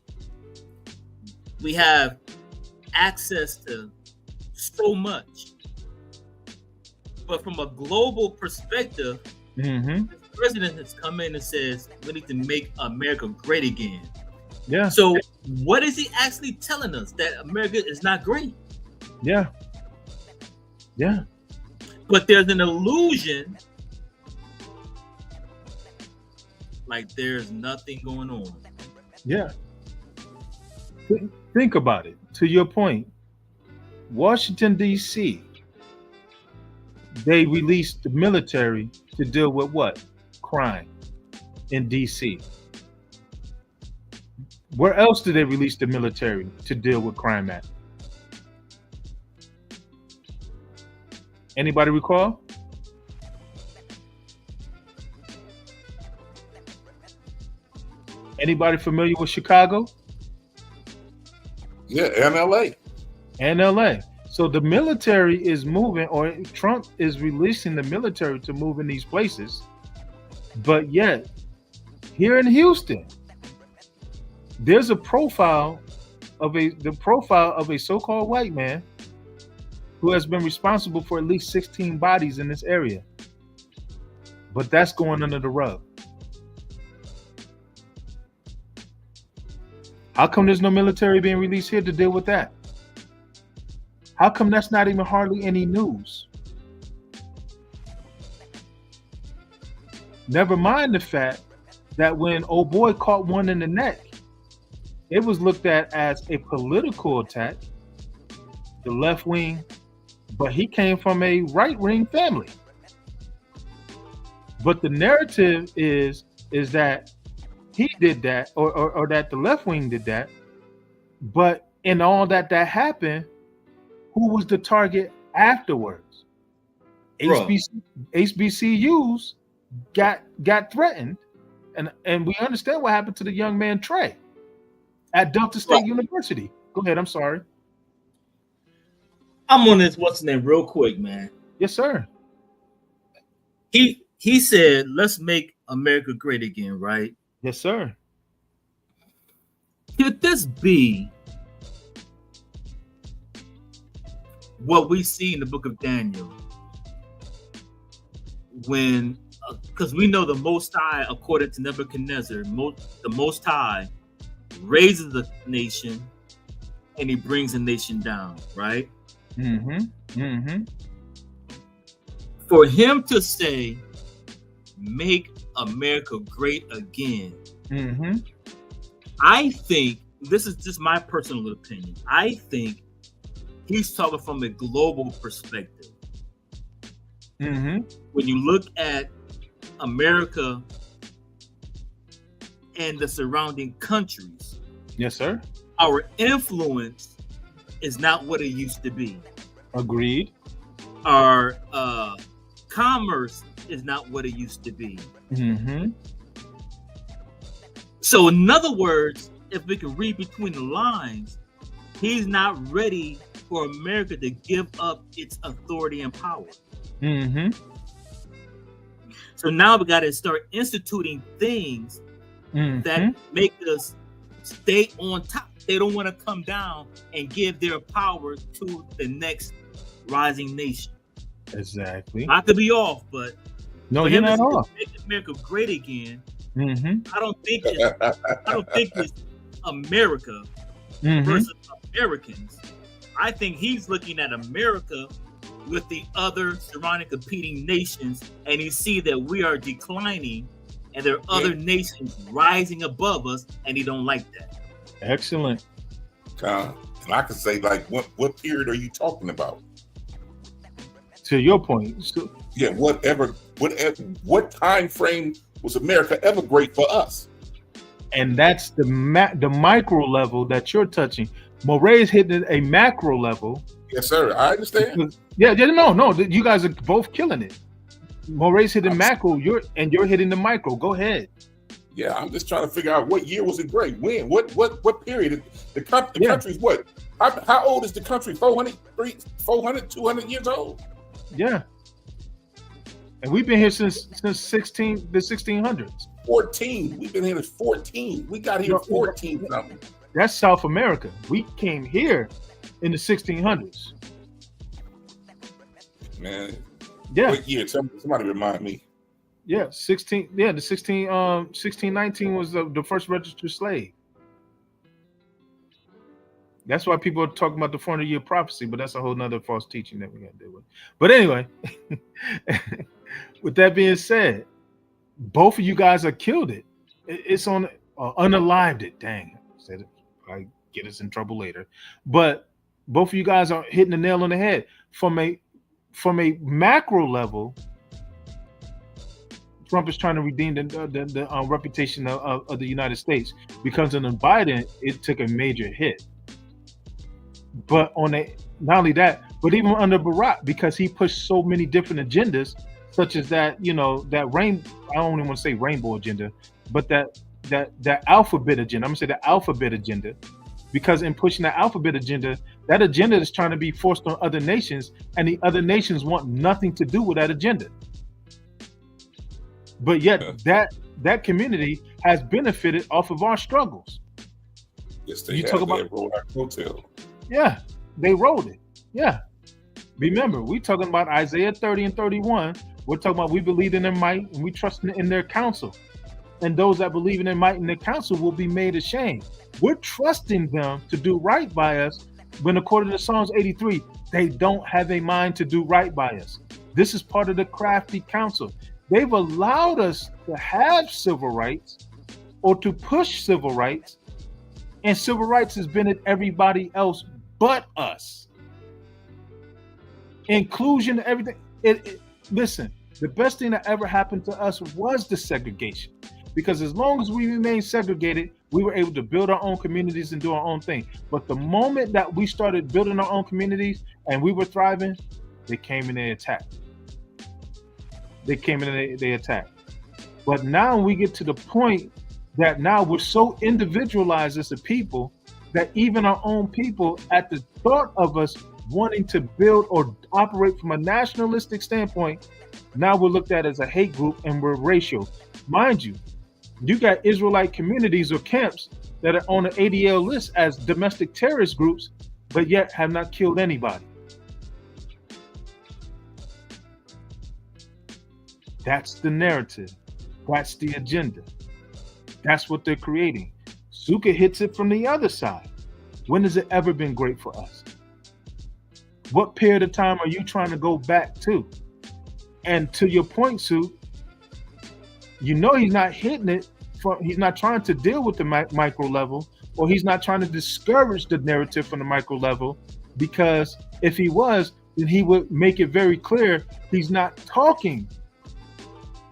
We have access to so much. But from a global perspective, the president has come in and says we need to make America great again. Yeah. So what is he actually telling us? That America is not great? Yeah. Yeah. But there's an illusion like there's nothing going on. Yeah. Think about it. To your point, Washington, D.C., they released the military to deal with what? Crime in D.C. Where else did they release the military to deal with crime at? Anybody recall? Anybody familiar with Chicago? Yeah, and LA. And LA. So the military is moving, or Trump is releasing the military to move in these places. But yet, here in Houston, there's a profile of the so-called white man who has been responsible for at least 16 bodies in this area. But that's going under the rug. How come there's no military being released here to deal with that? How come that's not even hardly any news? Never mind the fact that when old boy caught one in the neck, it was looked at as a political attack, the left wing, but he came from a right wing family. But the narrative is that he did that, or that the left wing did that. But in all that happened, who was the target afterwards? HBCUs got threatened, and we understand what happened to the young man Trey at Delta State University. Go ahead. I'm sorry. I'm on this what's the name real quick, man. Yes, sir. He said, "Let's make America great again," right? Yes, sir. Could this be what we see in the book of Daniel? When, because we know the Most High, according to Nebuchadnezzar, the Most High raises the nation and he brings a nation down, right? For him to say, "Make America great again," I think, this is just my personal opinion, I think he's talking from a global perspective. When you look at America and the surrounding countries, yes, sir, our influence is not what it used to be. Agreed. Our commerce is not what it used to be. So in other words, if we can read between the lines, he's not ready for America to give up its authority and power. So now we got to start instituting things that make us stay on top. They don't want to come down and give their power to the next rising nation. Exactly. I could be off, but no, you're not off. Make America great again. I don't think it's America versus Americans. I think he's looking at America with the other surrounding competing nations, and he see that we are declining and there are other nations rising above us, and he don't like that. Excellent. And I can say, like, what period are you talking about? To your point. So, yeah, what time frame was America ever great for us? And that's the micro level that you're touching. Moray is hitting a macro level. Yes, sir. I understand. No. You guys are both killing it. Moray's hitting macro, you're hitting the micro. Go ahead. Yeah, I'm just trying to figure out what year was it great? When? What period? The country's what? How old is the country? 400, 200 years old? Yeah. And we've been here since the 1600s. 14. We've been here since 14. We got here 14 something. That's South America. We came here in the 1600s. Man. Yeah. What year? Somebody remind me. Yeah, 1619 was the first registered slave. That's why people are talking about the 400-year prophecy, but that's a whole nother false teaching that we got to deal with. But anyway, with that being said, both of you guys have killed it. It's on unalived it. Dang, said it. I get us in trouble later. But both of you guys are hitting the nail on the head. From a macro level, Trump is trying to redeem the reputation of the United States. Because under Biden, it took a major hit. But not only that, but even under Barack, because he pushed so many different agendas, such as that, I don't even want to say rainbow agenda, but that alphabet agenda. I'm gonna say the alphabet agenda, because in pushing the alphabet agenda, that agenda is trying to be forced on other nations, and the other nations want nothing to do with that agenda. But yet that community has benefited off of our struggles. Yes, they have. They rolled our coattail. Yeah, they rolled it. Yeah. Remember, we're talking about Isaiah 30 and 31. We're talking about we believe in their might and we trust in their counsel. and those that believe in their might in the council will be made ashamed. We're trusting them to do right by us when, according to Psalms 83, they don't have a mind to do right by us. This is part of the crafty council. They've allowed us to have civil rights or to push civil rights, and civil rights has been at everybody else but us. Inclusion, everything. Listen, the best thing that ever happened to us was the segregation, because as long as we remained segregated, we were able to build our own communities and do our own thing. But the moment that we started building our own communities and we were thriving, they came and they attacked. They came and they attacked. But now we get to the point that now we're so individualized as a people that even our own people, at the thought of us wanting to build or operate from a nationalistic standpoint, now we're looked at as a hate group and we're racial. Mind you, you got Israelite communities or camps that are on the ADL list as domestic terrorist groups, but yet have not killed anybody. That's the narrative. That's the agenda. That's what they're creating. Sukkah hits it from the other side. When has it ever been great for us? What period of time are you trying to go back to? And to your point, Sue, you know he's not hitting it he's not trying to deal with the micro level, or he's not trying to discourage the narrative from the micro level, because if he was, then he would make it very clear he's not talking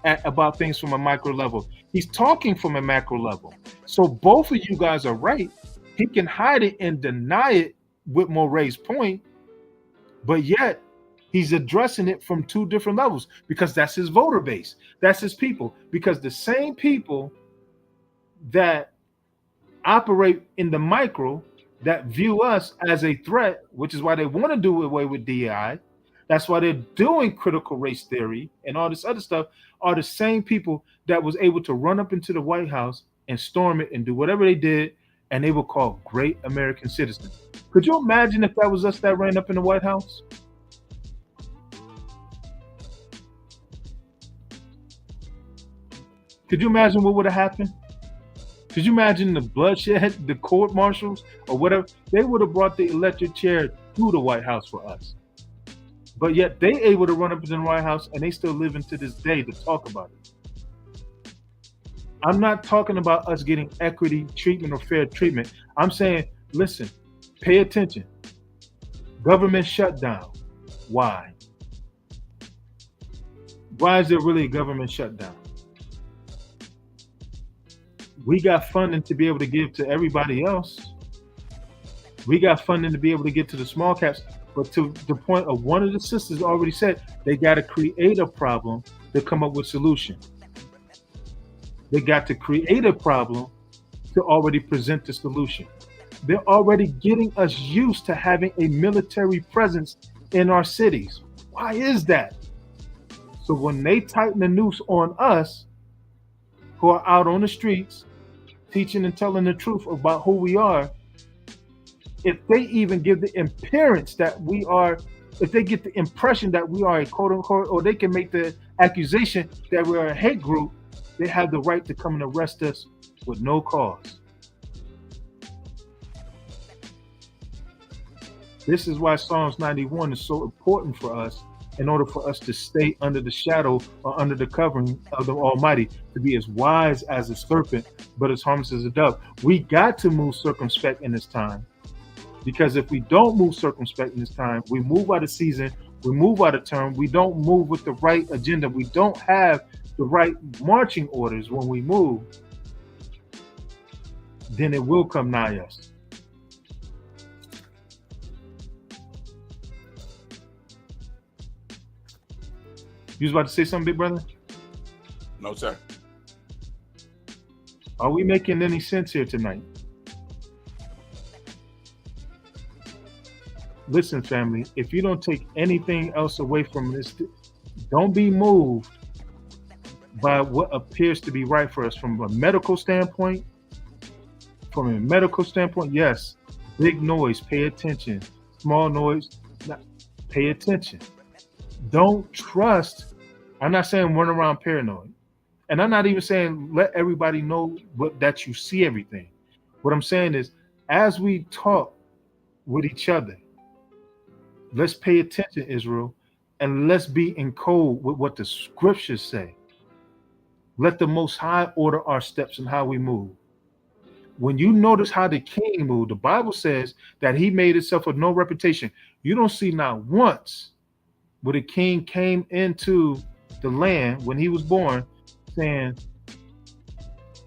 about things from a micro level. He's talking from a macro level. So both of you guys are right. He can hide it and deny it with Moray's point, but yet he's addressing it from two different levels, because that's his voter base. That's his people. Because the same people that operate in the micro, that view us as a threat, which is why they want to do away with DEI, that's why they're doing critical race theory and all this other stuff, are the same people that was able to run up into the White House and storm it and do whatever they did, and they were called great American citizens. Could you imagine if that was us that ran up in the White House? Could you imagine what would have happened? Could you imagine the bloodshed, the court martials, or whatever? They would have brought the electric chair to the White House for us. But yet they able to run up in the White House, and they still living to this day to talk about it. I'm not talking about us getting equity treatment or fair treatment. I'm saying, listen, pay attention. Government shutdown. Why? Why is there really a government shutdown? We got funding to be able to give to everybody else. We got funding to be able to get to the small caps. But to the point of one of the sisters already said, they got to create a problem to come up with solution. They got to create a problem to already present the solution. They're already getting us used to having a military presence in our cities. Why is that? So when they tighten the noose on us, who are out on the streets, teaching and telling the truth about who we are, if they even give the appearance that we are, if they get the impression that we are a quote unquote, or they can make the accusation that we're a hate group, they have the right to come and arrest us with no cause. This is why Psalms 91 is so important for us, in order for us to stay under the shadow or under the covering of the Almighty, to be as wise as a serpent, but as harmless as a dove. We got to move circumspect in this time, because if we don't move circumspect in this time, we move out of season, we move out of term, we don't move with the right agenda, we don't have the right marching orders when we move, then it will come nigh us. You was about to say something, big brother? No, sir. Are we making any sense here tonight? Listen, family, if you don't take anything else away from this, don't be moved by what appears to be right for us from a medical standpoint. From a medical standpoint, yes, big noise, pay attention. Small noise, pay attention. Don't trust. I'm not saying run around paranoid. And I'm not even saying let everybody know that you see everything. What I'm saying is, as we talk with each other, let's pay attention, Israel, and let's be in code with what the scriptures say. Let the Most High order our steps and how we move. When you notice how the king moved, the Bible says that he made himself of no reputation. You don't see not once where the king came into the land when he was born saying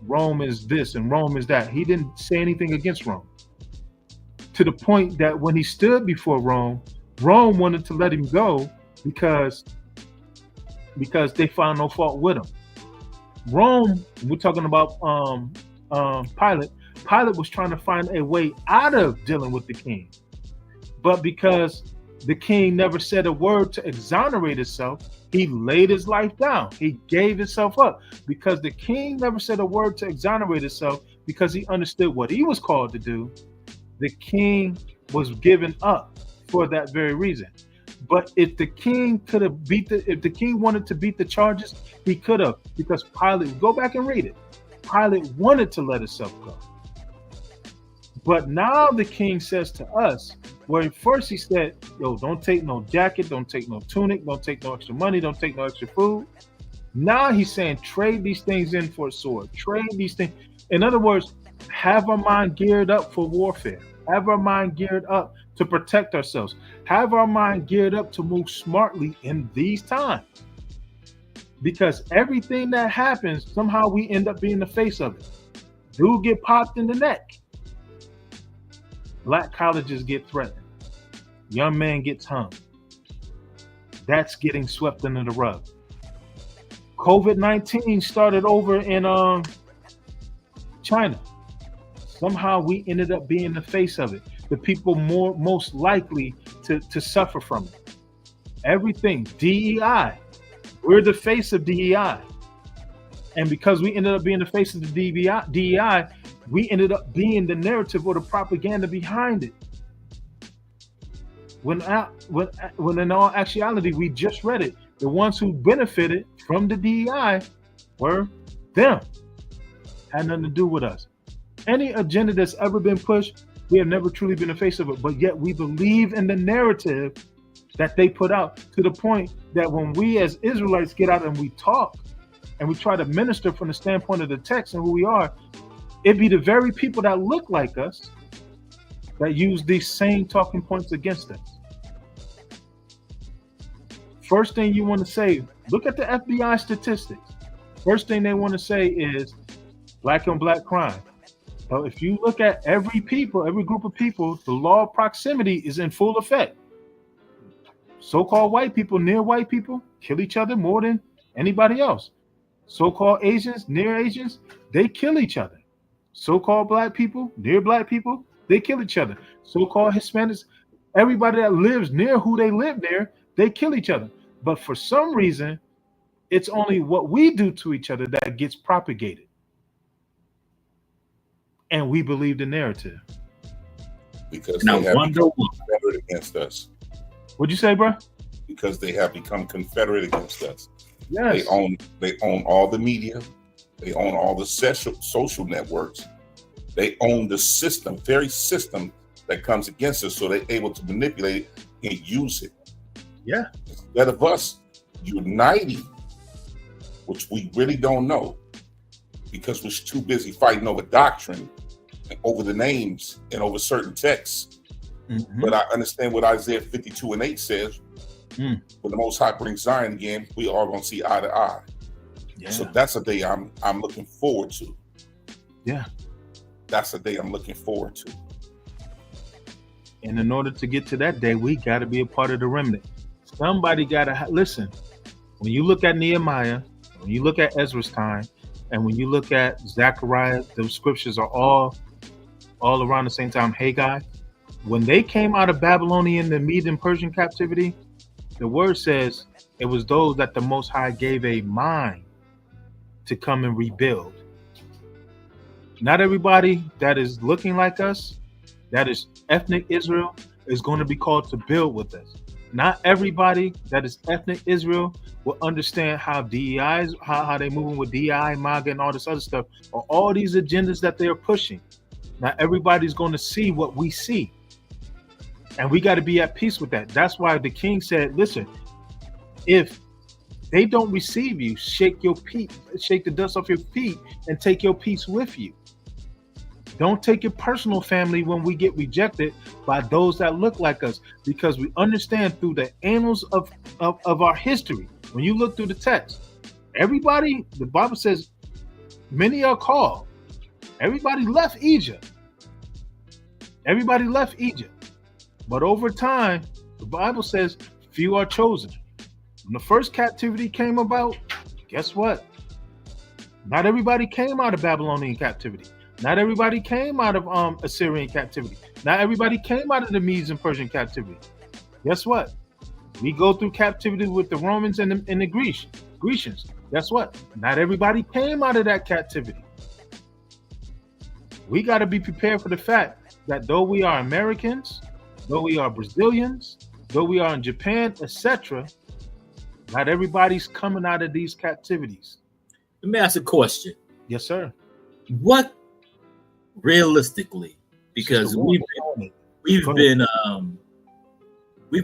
Rome is this and Rome is that. He didn't say anything against Rome. To the point that when he stood before Rome, Rome wanted to let him go because they found no fault with him. Rome, we're talking about Pilate. Pilate was trying to find a way out of dealing with the king. But because the king never said a word to exonerate himself, he laid his life down. He gave himself up. Because the king never said a word to exonerate himself, because he understood what he was called to do, the king was given up for that very reason. But if the king could have if the king wanted to beat the charges, he could have, because Pilate, go back and read it. Pilate wanted to let himself go. But now the king says to us, where first he said, yo, don't take no jacket, don't take no tunic, don't take no extra money, don't take no extra food. Now he's saying, trade these things in for a sword, trade these things. In other words, have our mind geared up for warfare, have our mind geared up to protect ourselves, have our mind geared up to move smartly in these times. Because everything that happens, somehow we end up being the face of it. Dude get popped in the neck. Black colleges get threatened. Young man gets hung. That's getting swept under the rug. COVID-19 started over in China. Somehow we ended up being the face of it. The people most likely to suffer from it. Everything, DEI. We're the face of DEI. And because we ended up being the face of the DEI, we ended up being the narrative or the propaganda behind it. When in all actuality, we just read it. The ones who benefited from the DEI were them. Had nothing to do with us. Any agenda that's ever been pushed, we have never truly been the face of it, but yet we believe in the narrative that they put out, to the point that when we as Israelites get out and we talk and we try to minister from the standpoint of the text and who we are, it be the very people that look like us that use these same talking points against us. First thing you want to say, look at the FBI statistics. First thing they want to say is black on black crime. Well, if you look at every group of people, the law of proximity is in full effect. So-called white people near white people kill each other more than anybody else. So-called Asians near Asians, they kill each other. So-called black people near black people, they kill each other. So-called Hispanics, everybody that lives near who they live near, they kill each other. But for some reason, it's only what we do to each other that gets propagated. And we believe the narrative. Because they have become confederate against us. What'd you say, bro? Because they have become confederate against us. Yes. They own all the media. They own all the social networks. They own the system, very system that comes against us, so they're able to manipulate and use it. Yeah. Instead of us uniting, which we really don't know, because we're too busy fighting over doctrine and over the names and over certain texts. Mm-hmm. But I understand what Isaiah 52:8 says. When the Most High brings Zion again, we are going to see eye to eye. Yeah. So that's a day I'm looking forward to. Yeah. That's a day I'm looking forward to. And in order to get to that day, we got to be a part of the remnant. Somebody got to listen. When you look at Nehemiah, when you look at Ezra's time, and when you look at Zechariah, the scriptures are all around the same time. Haggai, when they came out of Babylonian, the Median Persian captivity, the word says it was those that the Most High gave a mind to come and rebuild. Not everybody that is looking like us, that is ethnic Israel, is going to be called to build with us. Not everybody that is ethnic Israel will understand how DEI is, how they moving with DEI, MAGA, and all this other stuff, or all these agendas that they are pushing. Not everybody's going to see what we see. And we got to be at peace with that. That's why the king said, listen, if they don't receive you, shake the dust off your feet and take your peace with you. Don't take your personal family when we get rejected by those that look like us, because we understand through the annals of our history. When you look through the text, everybody, the Bible says, many are called. Everybody left Egypt. Everybody left Egypt. But over time, the Bible says few are chosen. When the first captivity came about, guess what? Not everybody came out of Babylonian captivity. Not everybody came out of Assyrian captivity. Not everybody came out of the Medes and Persian captivity. Guess what? We go through captivity with the Romans and the Grecians. Guess what? Not everybody came out of that captivity. We got to be prepared for the fact that though we are Americans, though we are Brazilians, though we are in Japan, etc., not everybody's coming out of these captivities. Let me ask a question. Yes, sir. What realistically, because we've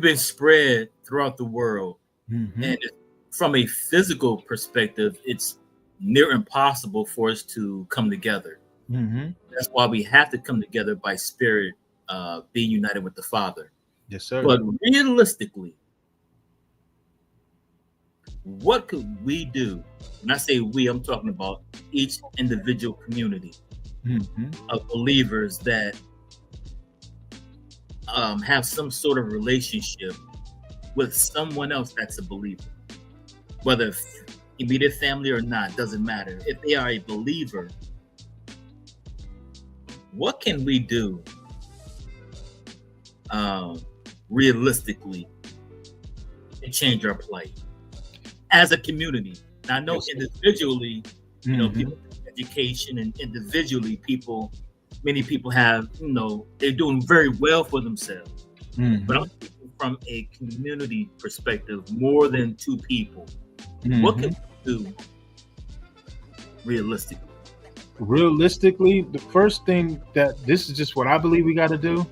been spread throughout the world, and from a physical perspective, it's near impossible for us to come together. That's why we have to come together by spirit, being united with the Father. Yes, sir. But realistically, what could we do? When I say we, I'm talking about each individual community of believers that have some sort of relationship with someone else that's a believer, whether immediate family or not, doesn't matter. If they are a believer, what can we do realistically to change our plight as a community? Now, I know individually, you know, people have education, and individually many people have, you know, they're doing very well for themselves. But I'm thinking from a community perspective, more than two people. What can we do realistically? Realistically, the first thing this is just what I believe we got to do.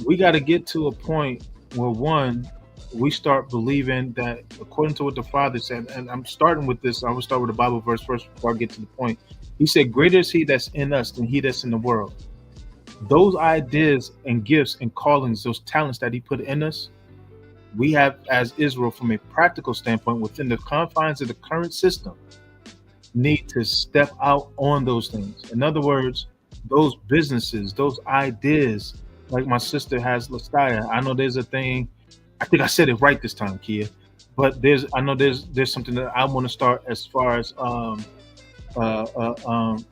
We got to get to a point where, one, we start believing that according to what the Father said, and I'm starting with this, I will start with the Bible verse first before I get to the point. He said, greater is he that's in us than he that's in the world. Those ideas and gifts and callings, those talents that he put in us, we have as Israel, from a practical standpoint, within the confines of the current system, need to step out on those things. In other words, those businesses, those ideas, like my sister has Lastaya. I know there's a thing, I think I said it right this time, Kia, but there's something that I want to start as far as a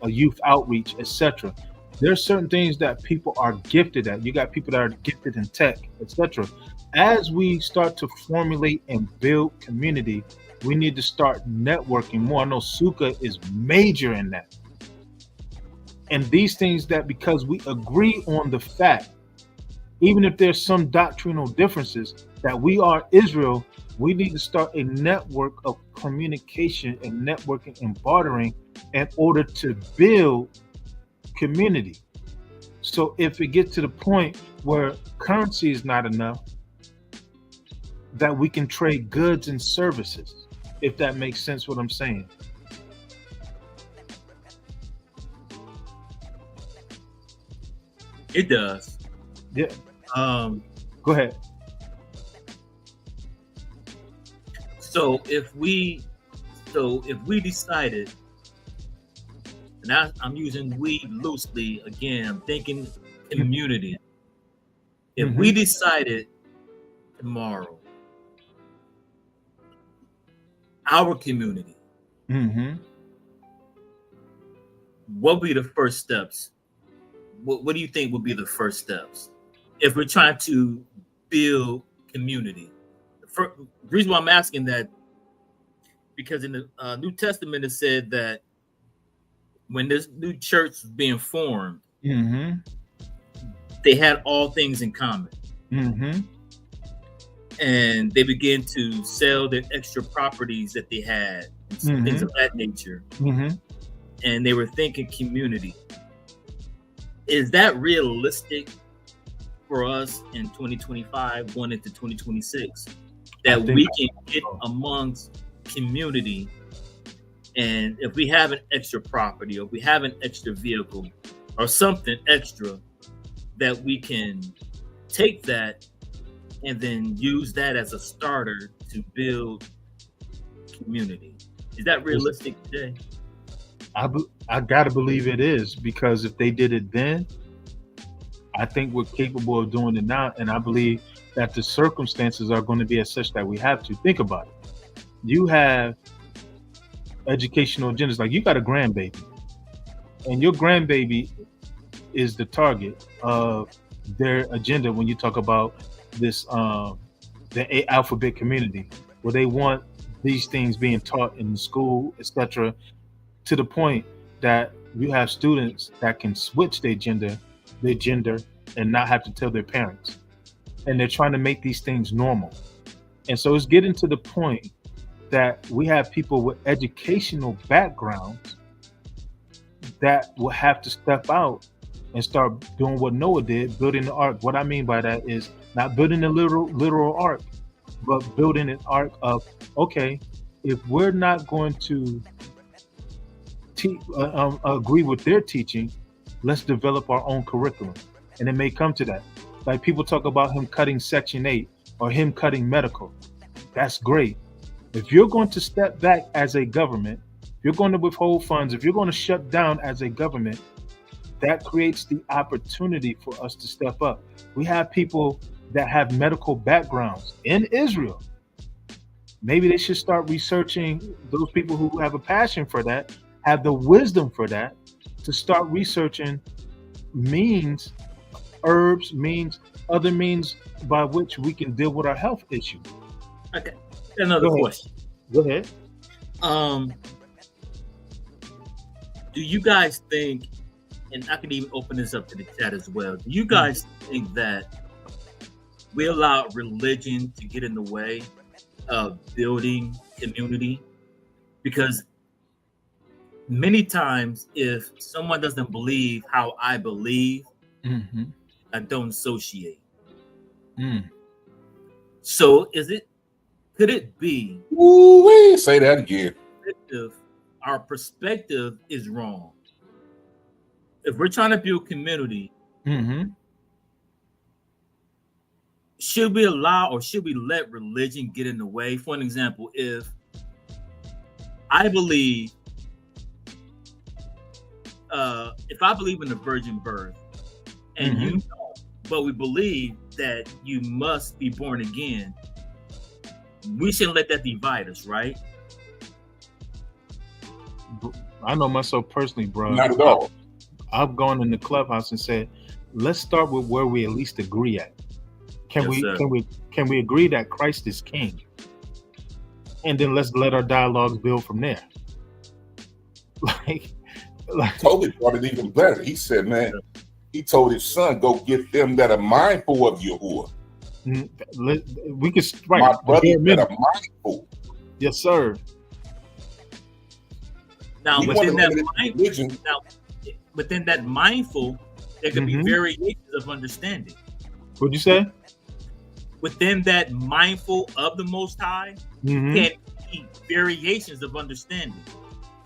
youth outreach, etc. There's certain things that people are gifted at. You got people that are gifted in tech, etc. As we start to formulate and build community, we need to start networking more. I know Sukkah is major in that. And these things that, because we agree on the fact, even if there's some doctrinal differences, that we are Israel, we need to start a network of communication and networking and bartering in order to build community. So if it gets to the point where currency is not enough, that we can trade goods and services, if that makes sense what I'm saying. It does. Yeah. Go ahead. So if we decided, and I'm using we loosely again, I'm thinking community. If we decided tomorrow, our community, what would be the first steps? What do you think would be the first steps if we're trying to build community? The reason why I'm asking that, because in the New Testament it said that when this new church was being formed, they had all things in common. and they began to sell their extra properties that they had, and things of that nature. And they were thinking community. Is that realistic for us in 2025, going into 2026, that we can get amongst community? And if we have an extra property, or if we have an extra vehicle, or something extra, that we can take that and then use that as a starter to build community. Is that realistic today? I gotta believe it is, because if they did it then, I think we're capable of doing it now. And I believe that the circumstances are going to be as such that we have to. Think about it. You have educational agendas. Like, you got a grandbaby, and your grandbaby is the target of their agenda when you talk about this the alphabet community, where they want these things being taught in the school, etc., to the point that you have students that can switch their gender and not have to tell their parents. And they're trying to make these things normal. And so it's getting to the point that we have people with educational backgrounds that will have to step out and start doing what Noah did, building the ark. What I mean by that is not building a literal ark, but building an ark of, okay, if we're not going to agree with their teaching, let's develop our own curriculum. And it may come to that. Like, people talk about him cutting Section 8 or him cutting medical. That's great. If you're going to step back as a government, if you're going to withhold funds, if you're going to shut down as a government, that creates the opportunity for us to step up. We have people that have medical backgrounds in Israel. Maybe they should start researching. Those people who have a passion for that, have the wisdom for that, to start researching means, herbs, means, other means by which we can deal with our health issue. Okay, another question. Go ahead. Do you guys think, and I can even open this up to the chat as well, do you guys think that we allow religion to get in the way of building community? Because many times, if someone doesn't believe how I believe, I don't associate. So could it be say that again? Our perspective is wrong. If we're trying to build community, should we allow, or should we let religion get in the way? For an example, if I believe in the virgin birth, and you don't, but we believe that you must be born again, we shouldn't let that divide us, right? I know myself personally, bro. Not at all. I've gone in the clubhouse and said, let's start with where we at least agree at. Can we agree that Christ is king? And then let's let our dialogues build from there. Like Totally brought it even better. He said, man, he told his son, go get them that are mindful of Yahuwah. We can, right, my brothers that are mindful. Yes, sir. Now, within that mindful, there can be variations of understanding. What'd you say? Within that mindful of the Most High, can be variations of understanding.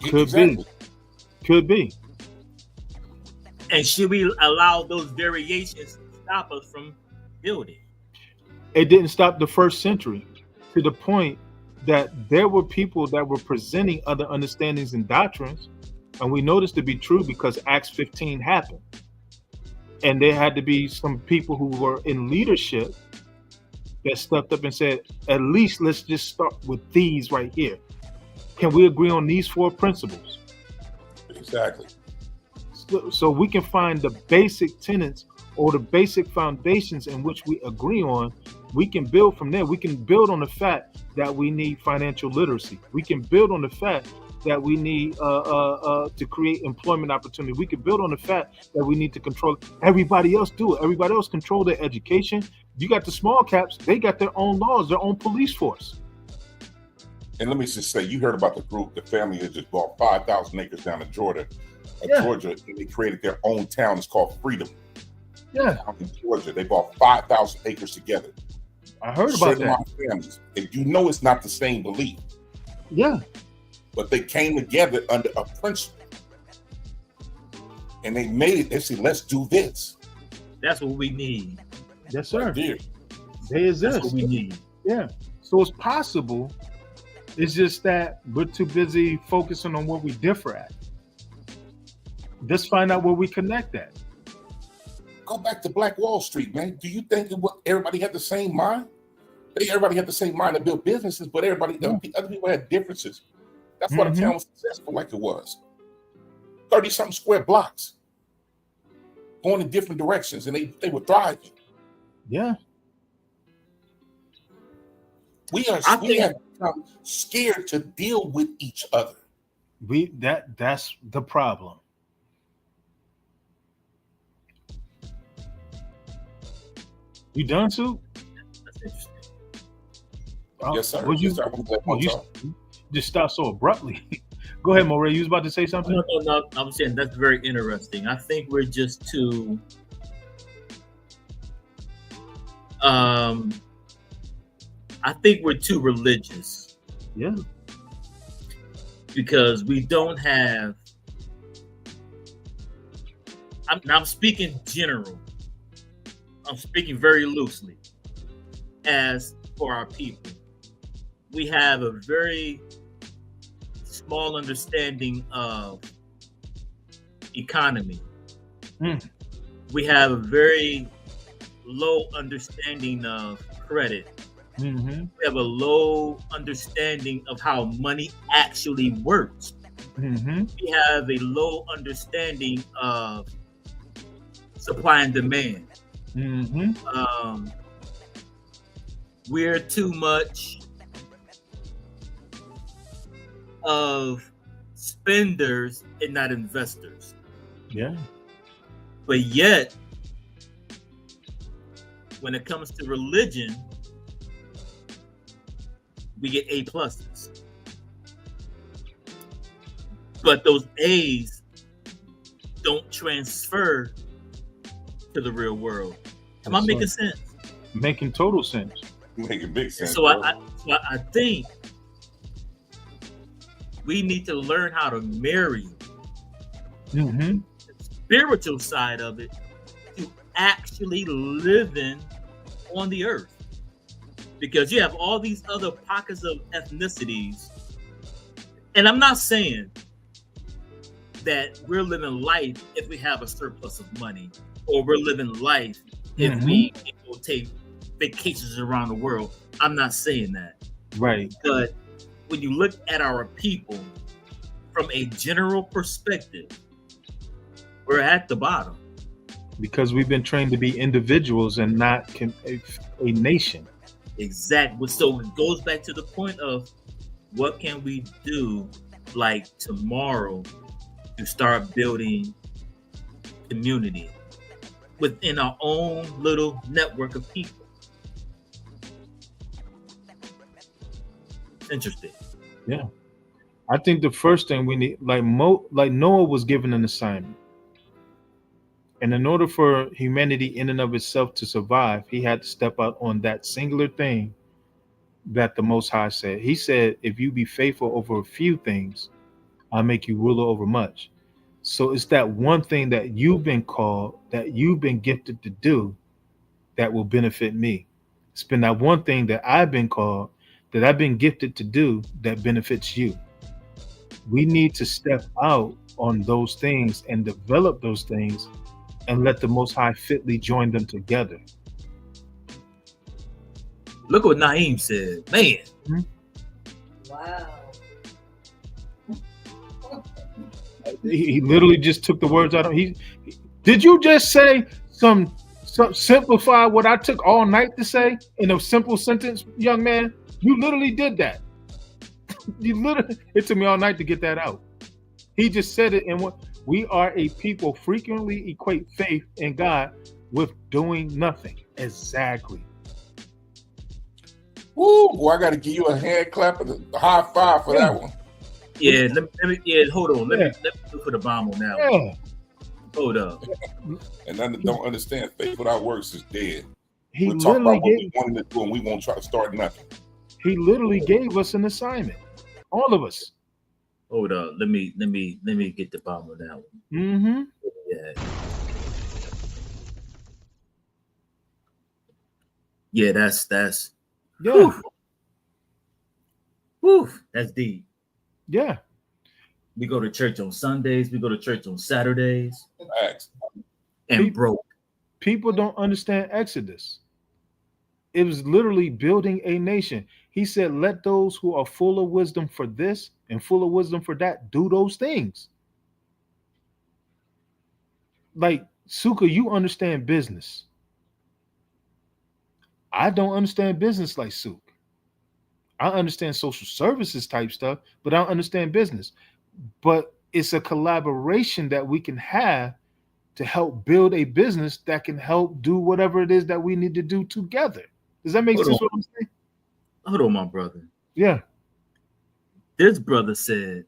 Could be. And should we allow those variations to stop us from building? It didn't stop the first century, to the point that there were people that were presenting other understandings and doctrines, and we know this to be true because Acts 15 happened. And there had to be some people who were in leadership that stepped up and said, at least let's just start with these right here. Can we agree on these 4 principles? Exactly. So we can find the basic tenets or the basic foundations in which we agree on. We can build from there. We can build on the fact that we need financial literacy. We can build on the fact that we need to create employment opportunity. We could build on the fact that we need to control. Everybody else do it. Everybody else control their education. You got the small caps. They got their own laws, their own police force. And let me just say, you heard about the group, the family that just bought 5,000 acres down in Georgia, Georgia, and they created their own town. It's called Freedom. Yeah. Down in Georgia, they bought 5,000 acres together. I heard about that. Families. And you know it's not the same belief. Yeah. But they came together under a principle. And they made it, they said, let's do this. That's what we need. Yes, sir. Right there. They exist. That's what we need. Yeah. So it's possible. It's just that we're too busy focusing on where we differ at. Let's find out where we connect at. Go back to Black Wall Street, man. Do you think everybody had the same mind? Everybody had the same mind to build businesses, but other people had differences. That's why the town was successful like it was. 30-something square blocks going in different directions, and they were thriving. Yeah. We have become scared to deal with each other. That's the problem. You done, Sue? That's interesting. Yes, sir. You just start so abruptly. Go ahead, Moray. You was about to say something? No. I'm saying that's very interesting. I think we're just too. I think we're too religious. Yeah. Because we don't have. I'm speaking general. I'm speaking very loosely. As for our people, we have a very small understanding of economy. We have a very low understanding of credit. Mm-hmm. We have a low understanding of how money actually works. Mm-hmm. We have a low understanding of supply and demand. Mm-hmm. We're too much of spenders and not investors. Yeah. But yet, when it comes to religion, we get A pluses. But those A's don't transfer to the real world. Am I making sense? Making total sense. Making big sense. So I think we need to learn how to marry the spiritual side of it to actually living on the earth. Because you have all these other pockets of ethnicities. And I'm not saying that we're living life if we have a surplus of money, or we're living life if we take vacations around the world. I'm not saying that. Right. But when you look at our people from a general perspective, we're at the bottom. Because we've been trained to be individuals and not a nation. Exactly. So it goes back to the point of what can we do like tomorrow to start building community within our own little network of people. Interesting. Yeah. I think the first thing we need, like Noah was given an assignment. And in order for humanity in and of itself to survive, he had to step out on that singular thing that the Most High said. He said, if you be faithful over a few things, I'll make you ruler over much. So it's that one thing that you've been called, that you've been gifted to do, that will benefit me. It's been that one thing that I've been called, that I've been gifted to do, that benefits you. We need to step out on those things and develop those things and let the Most High fitly join them together. Look what Naeem said. Man. Wow. He literally just took the words out of did you just say some simplify what I took all night to say in a simple sentence, young man? You literally did that. You literally, it took me all night to get that out. He just said it, and what we are a people frequently equate faith in God with doing nothing. Exactly. Woo, boy, I got to give you a hand clap and a high five for that one. Yeah, hold on. Let me look for the bomb on that one. Yeah. Hold up. And I don't understand. Faith without works is dead. He We'll talk about literally what we wanted to do, and we won't try to start nothing. he literally gave us an assignment. All of us. Hold up. Let me get the bomb on that one. Mm-hmm. Yeah. Yeah, that's Yeah. whew. Whew, that's deep. Yeah. We go to church on Sundays, we go to church on Saturdays, Facts. and People- broke. People don't understand Exodus. It was literally building a nation. He said, let those who are full of wisdom for this and full of wisdom for that do those things. Like, Suka, you understand business. I don't understand business like Suk. I understand social services type stuff, but I don't understand business. But it's a collaboration that we can have to help build a business that can help do whatever it is that we need to do together. Does that make Hold sense on. what I'm saying? Hold on, my brother. Yeah. This brother said,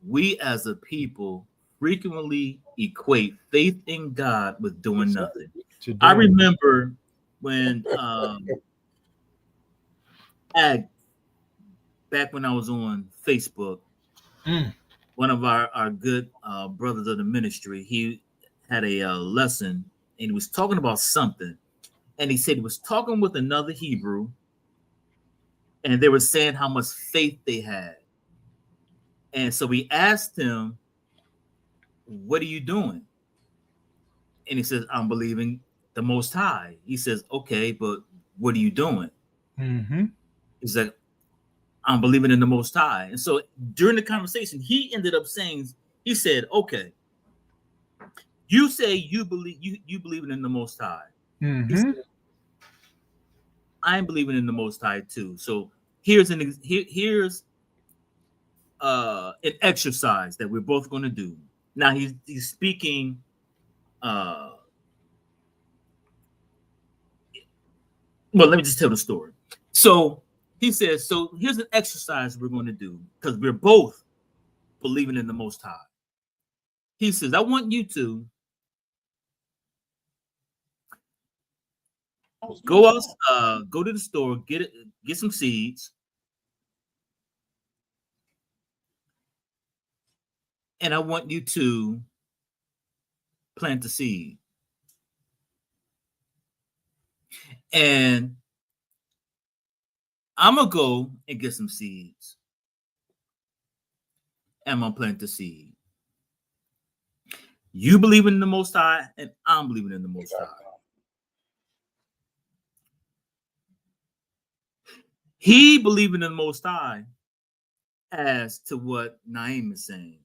we as a people frequently equate faith in God with doing nothing. I remember when back when I was on Facebook, one of our good brothers of the ministry, he had a lesson, and he was talking about something, and he said he was talking with another Hebrew, and they were saying how much faith they had. And so we asked him, what are you doing? And he says, I'm believing the Most High. He says, okay, but what are you doing? Mm-hmm. He's like, I'm believing in the Most High. And so during the conversation, he ended up saying, he said, okay, you say you believing in the Most High. Mm-hmm. Said, I'm believing in the Most High too. So here's an exercise that we're both going to do. Now he's speaking. Well, let me just tell the story. So he says, so here's an exercise we're going to do because we're both believing in the Most High. He says, I want you to go out, go to the store, get some seeds, and I want you to plant the seed. And I'm gonna go and get some seeds. And I'm gonna plant the seed. You believe in the Most High, and I'm believing in the Most High. He believing in the Most High as to what Naeem is saying.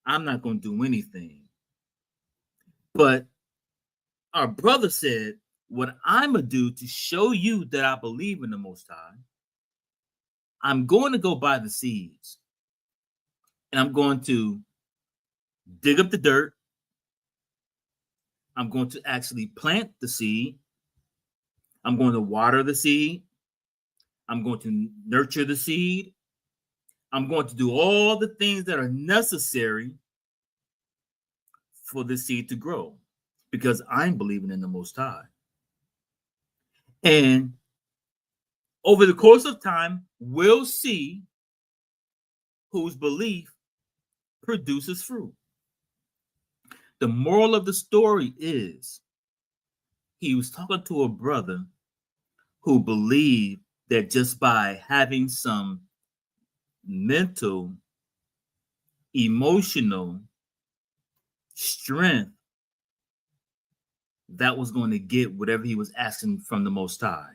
I'm not going to do anything. But our brother said, what I'm going to do to show you that I believe in the Most High, I'm going to go buy the seeds. And I'm going to dig up the dirt. I'm going to actually plant the seed. I'm going to water the seed. I'm going to nurture the seed. I'm going to do all the things that are necessary for the seed to grow because I'm believing in the Most High. And over the course of time, we'll see whose belief produces fruit. The moral of the story is he was talking to a brother who believed that just by having some mental, emotional strength, that was going to get whatever he was asking from the Most High.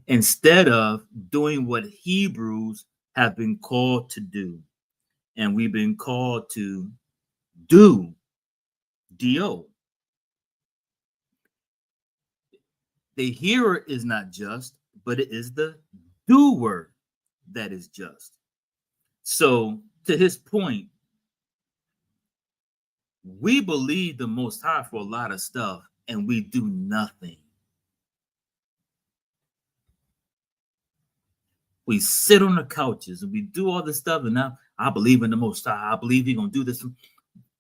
Instead of doing what Hebrews have been called to do. And we've been called to do. D-O. The hearer is not just, but it is the doer that is just. So, to his point, we believe the Most High for a lot of stuff, and we do nothing. We sit on the couches and we do all this stuff, and now I believe in the Most High. I believe He's gonna do this,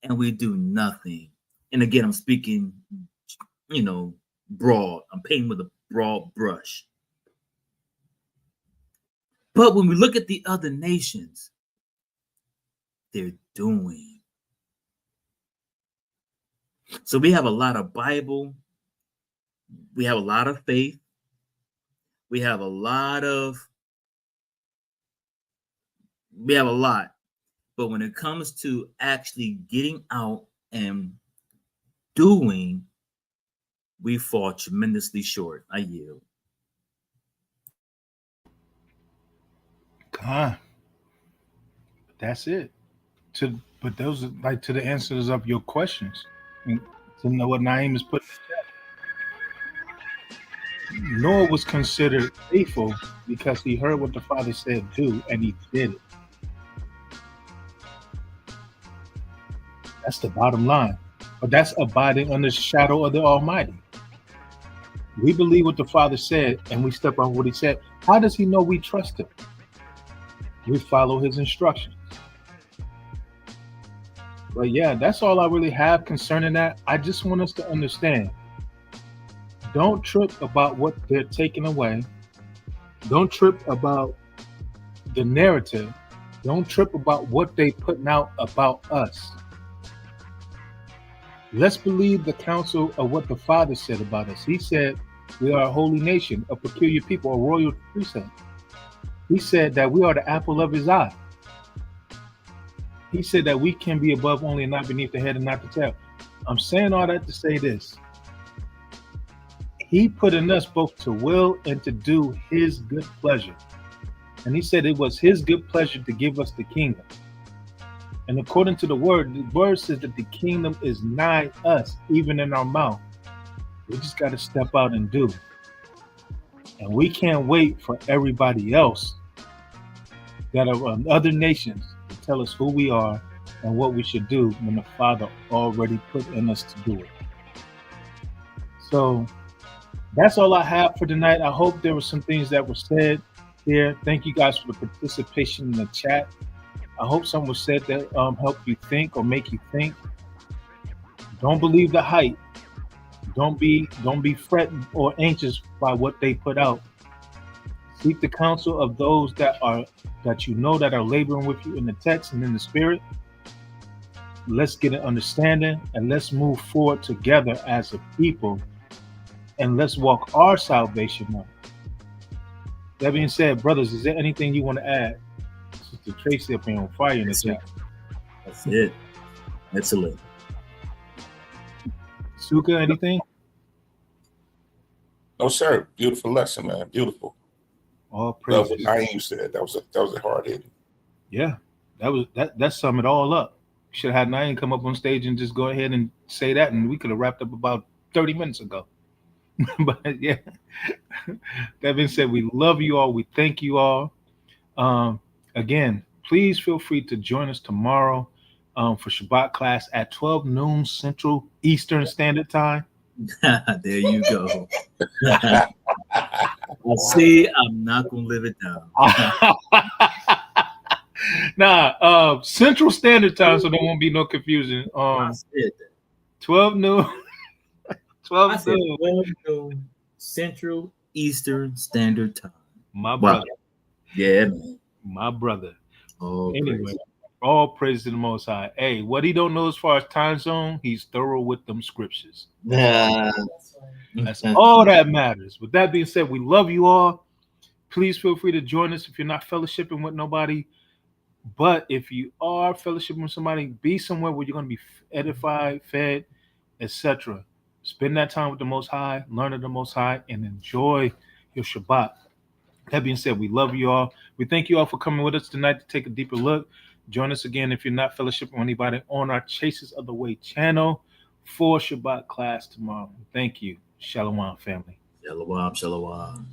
and we do nothing. And again, I'm speaking, broad. I'm painting with a broad brush. But when we look at the other nations, they're doing. So we have a lot of Bible. We have a lot of faith. We have a lot. But when it comes to actually getting out and doing, we fall tremendously short. I yield. That's it. But those are like to the answers of your questions. To know what Naeem is putting in chat. Noah was considered faithful because he heard what the Father said do, and he did it. That's the bottom line. But that's abiding under the shadow of the Almighty. We believe what the Father said, and we step on what He said. How does He know we trust Him? We follow His instructions. But yeah, that's all I really have concerning that. I just want us to understand. Don't trip about what they're taking away. Don't trip about the narrative. Don't trip about what they're putting out about us. Let's believe the counsel of what the Father said about us. He said we are a holy nation, a peculiar people, a royal priesthood. He said that we are the apple of His eye. He said that we can be above only and not beneath the head and not the tail. I'm saying all that to say this. He put in us both to will and to do His good pleasure. And He said it was His good pleasure to give us the kingdom. And according to the word says that the kingdom is nigh us, even in our mouth. We just got to step out and do. And we can't wait for everybody else that are on other nations to tell us who we are and what we should do when the Father already put in us to do it. So that's all I have for tonight. I hope there were some things that were said here. Thank you guys for the participation in the chat. I hope something was said that helped you think or make you think. Don't believe the hype. Don't be fretting or anxious by what they put out. Seek the counsel of those that are laboring with you in the text and in the spirit. Let's get an understanding and let's move forward together as a people, and let's walk our salvation out. That being said, brothers, is there anything you want to add? Sister Tracy up here on fire in the chat. That's it. Excellent. Suka, anything? No, sir. Beautiful lesson, man. Beautiful. All praise. What Naeem said. That was a hard hit. Yeah, that summed it all up. Should have had Naeem come up on stage and just go ahead and say that, and we could have wrapped up about 30 minutes ago. But yeah, that being said, we love you all. We thank you all. Again, please feel free to join us tomorrow for Shabbat class at 12 noon Central Eastern Standard Time. There you go. See, I'm not gonna live it down. Central Standard Time, so there won't be no confusion. 12 noon. 12 noon Central Eastern Standard Time. My brother. Wow. Yeah, man. My brother. Oh, anyway, all praise to the Most High. Hey, what he don't know as far as time zone, he's thorough with them scriptures. That's all that matters. With that being said, we love you all. Please feel free to join us if you're not fellowshipping with nobody. But if you are fellowshipping with somebody, be somewhere where you're going to be edified, fed, etc. Spend that time with the Most High, learn of the Most High, and enjoy your Shabbat. That being said, we love you all. We thank you all for coming with us tonight to take a deeper look. Join us again if you're not fellowshipping with anybody on our Chases of the Way channel for Shabbat class tomorrow. Thank you. Shalom, family. Shalom, shalom.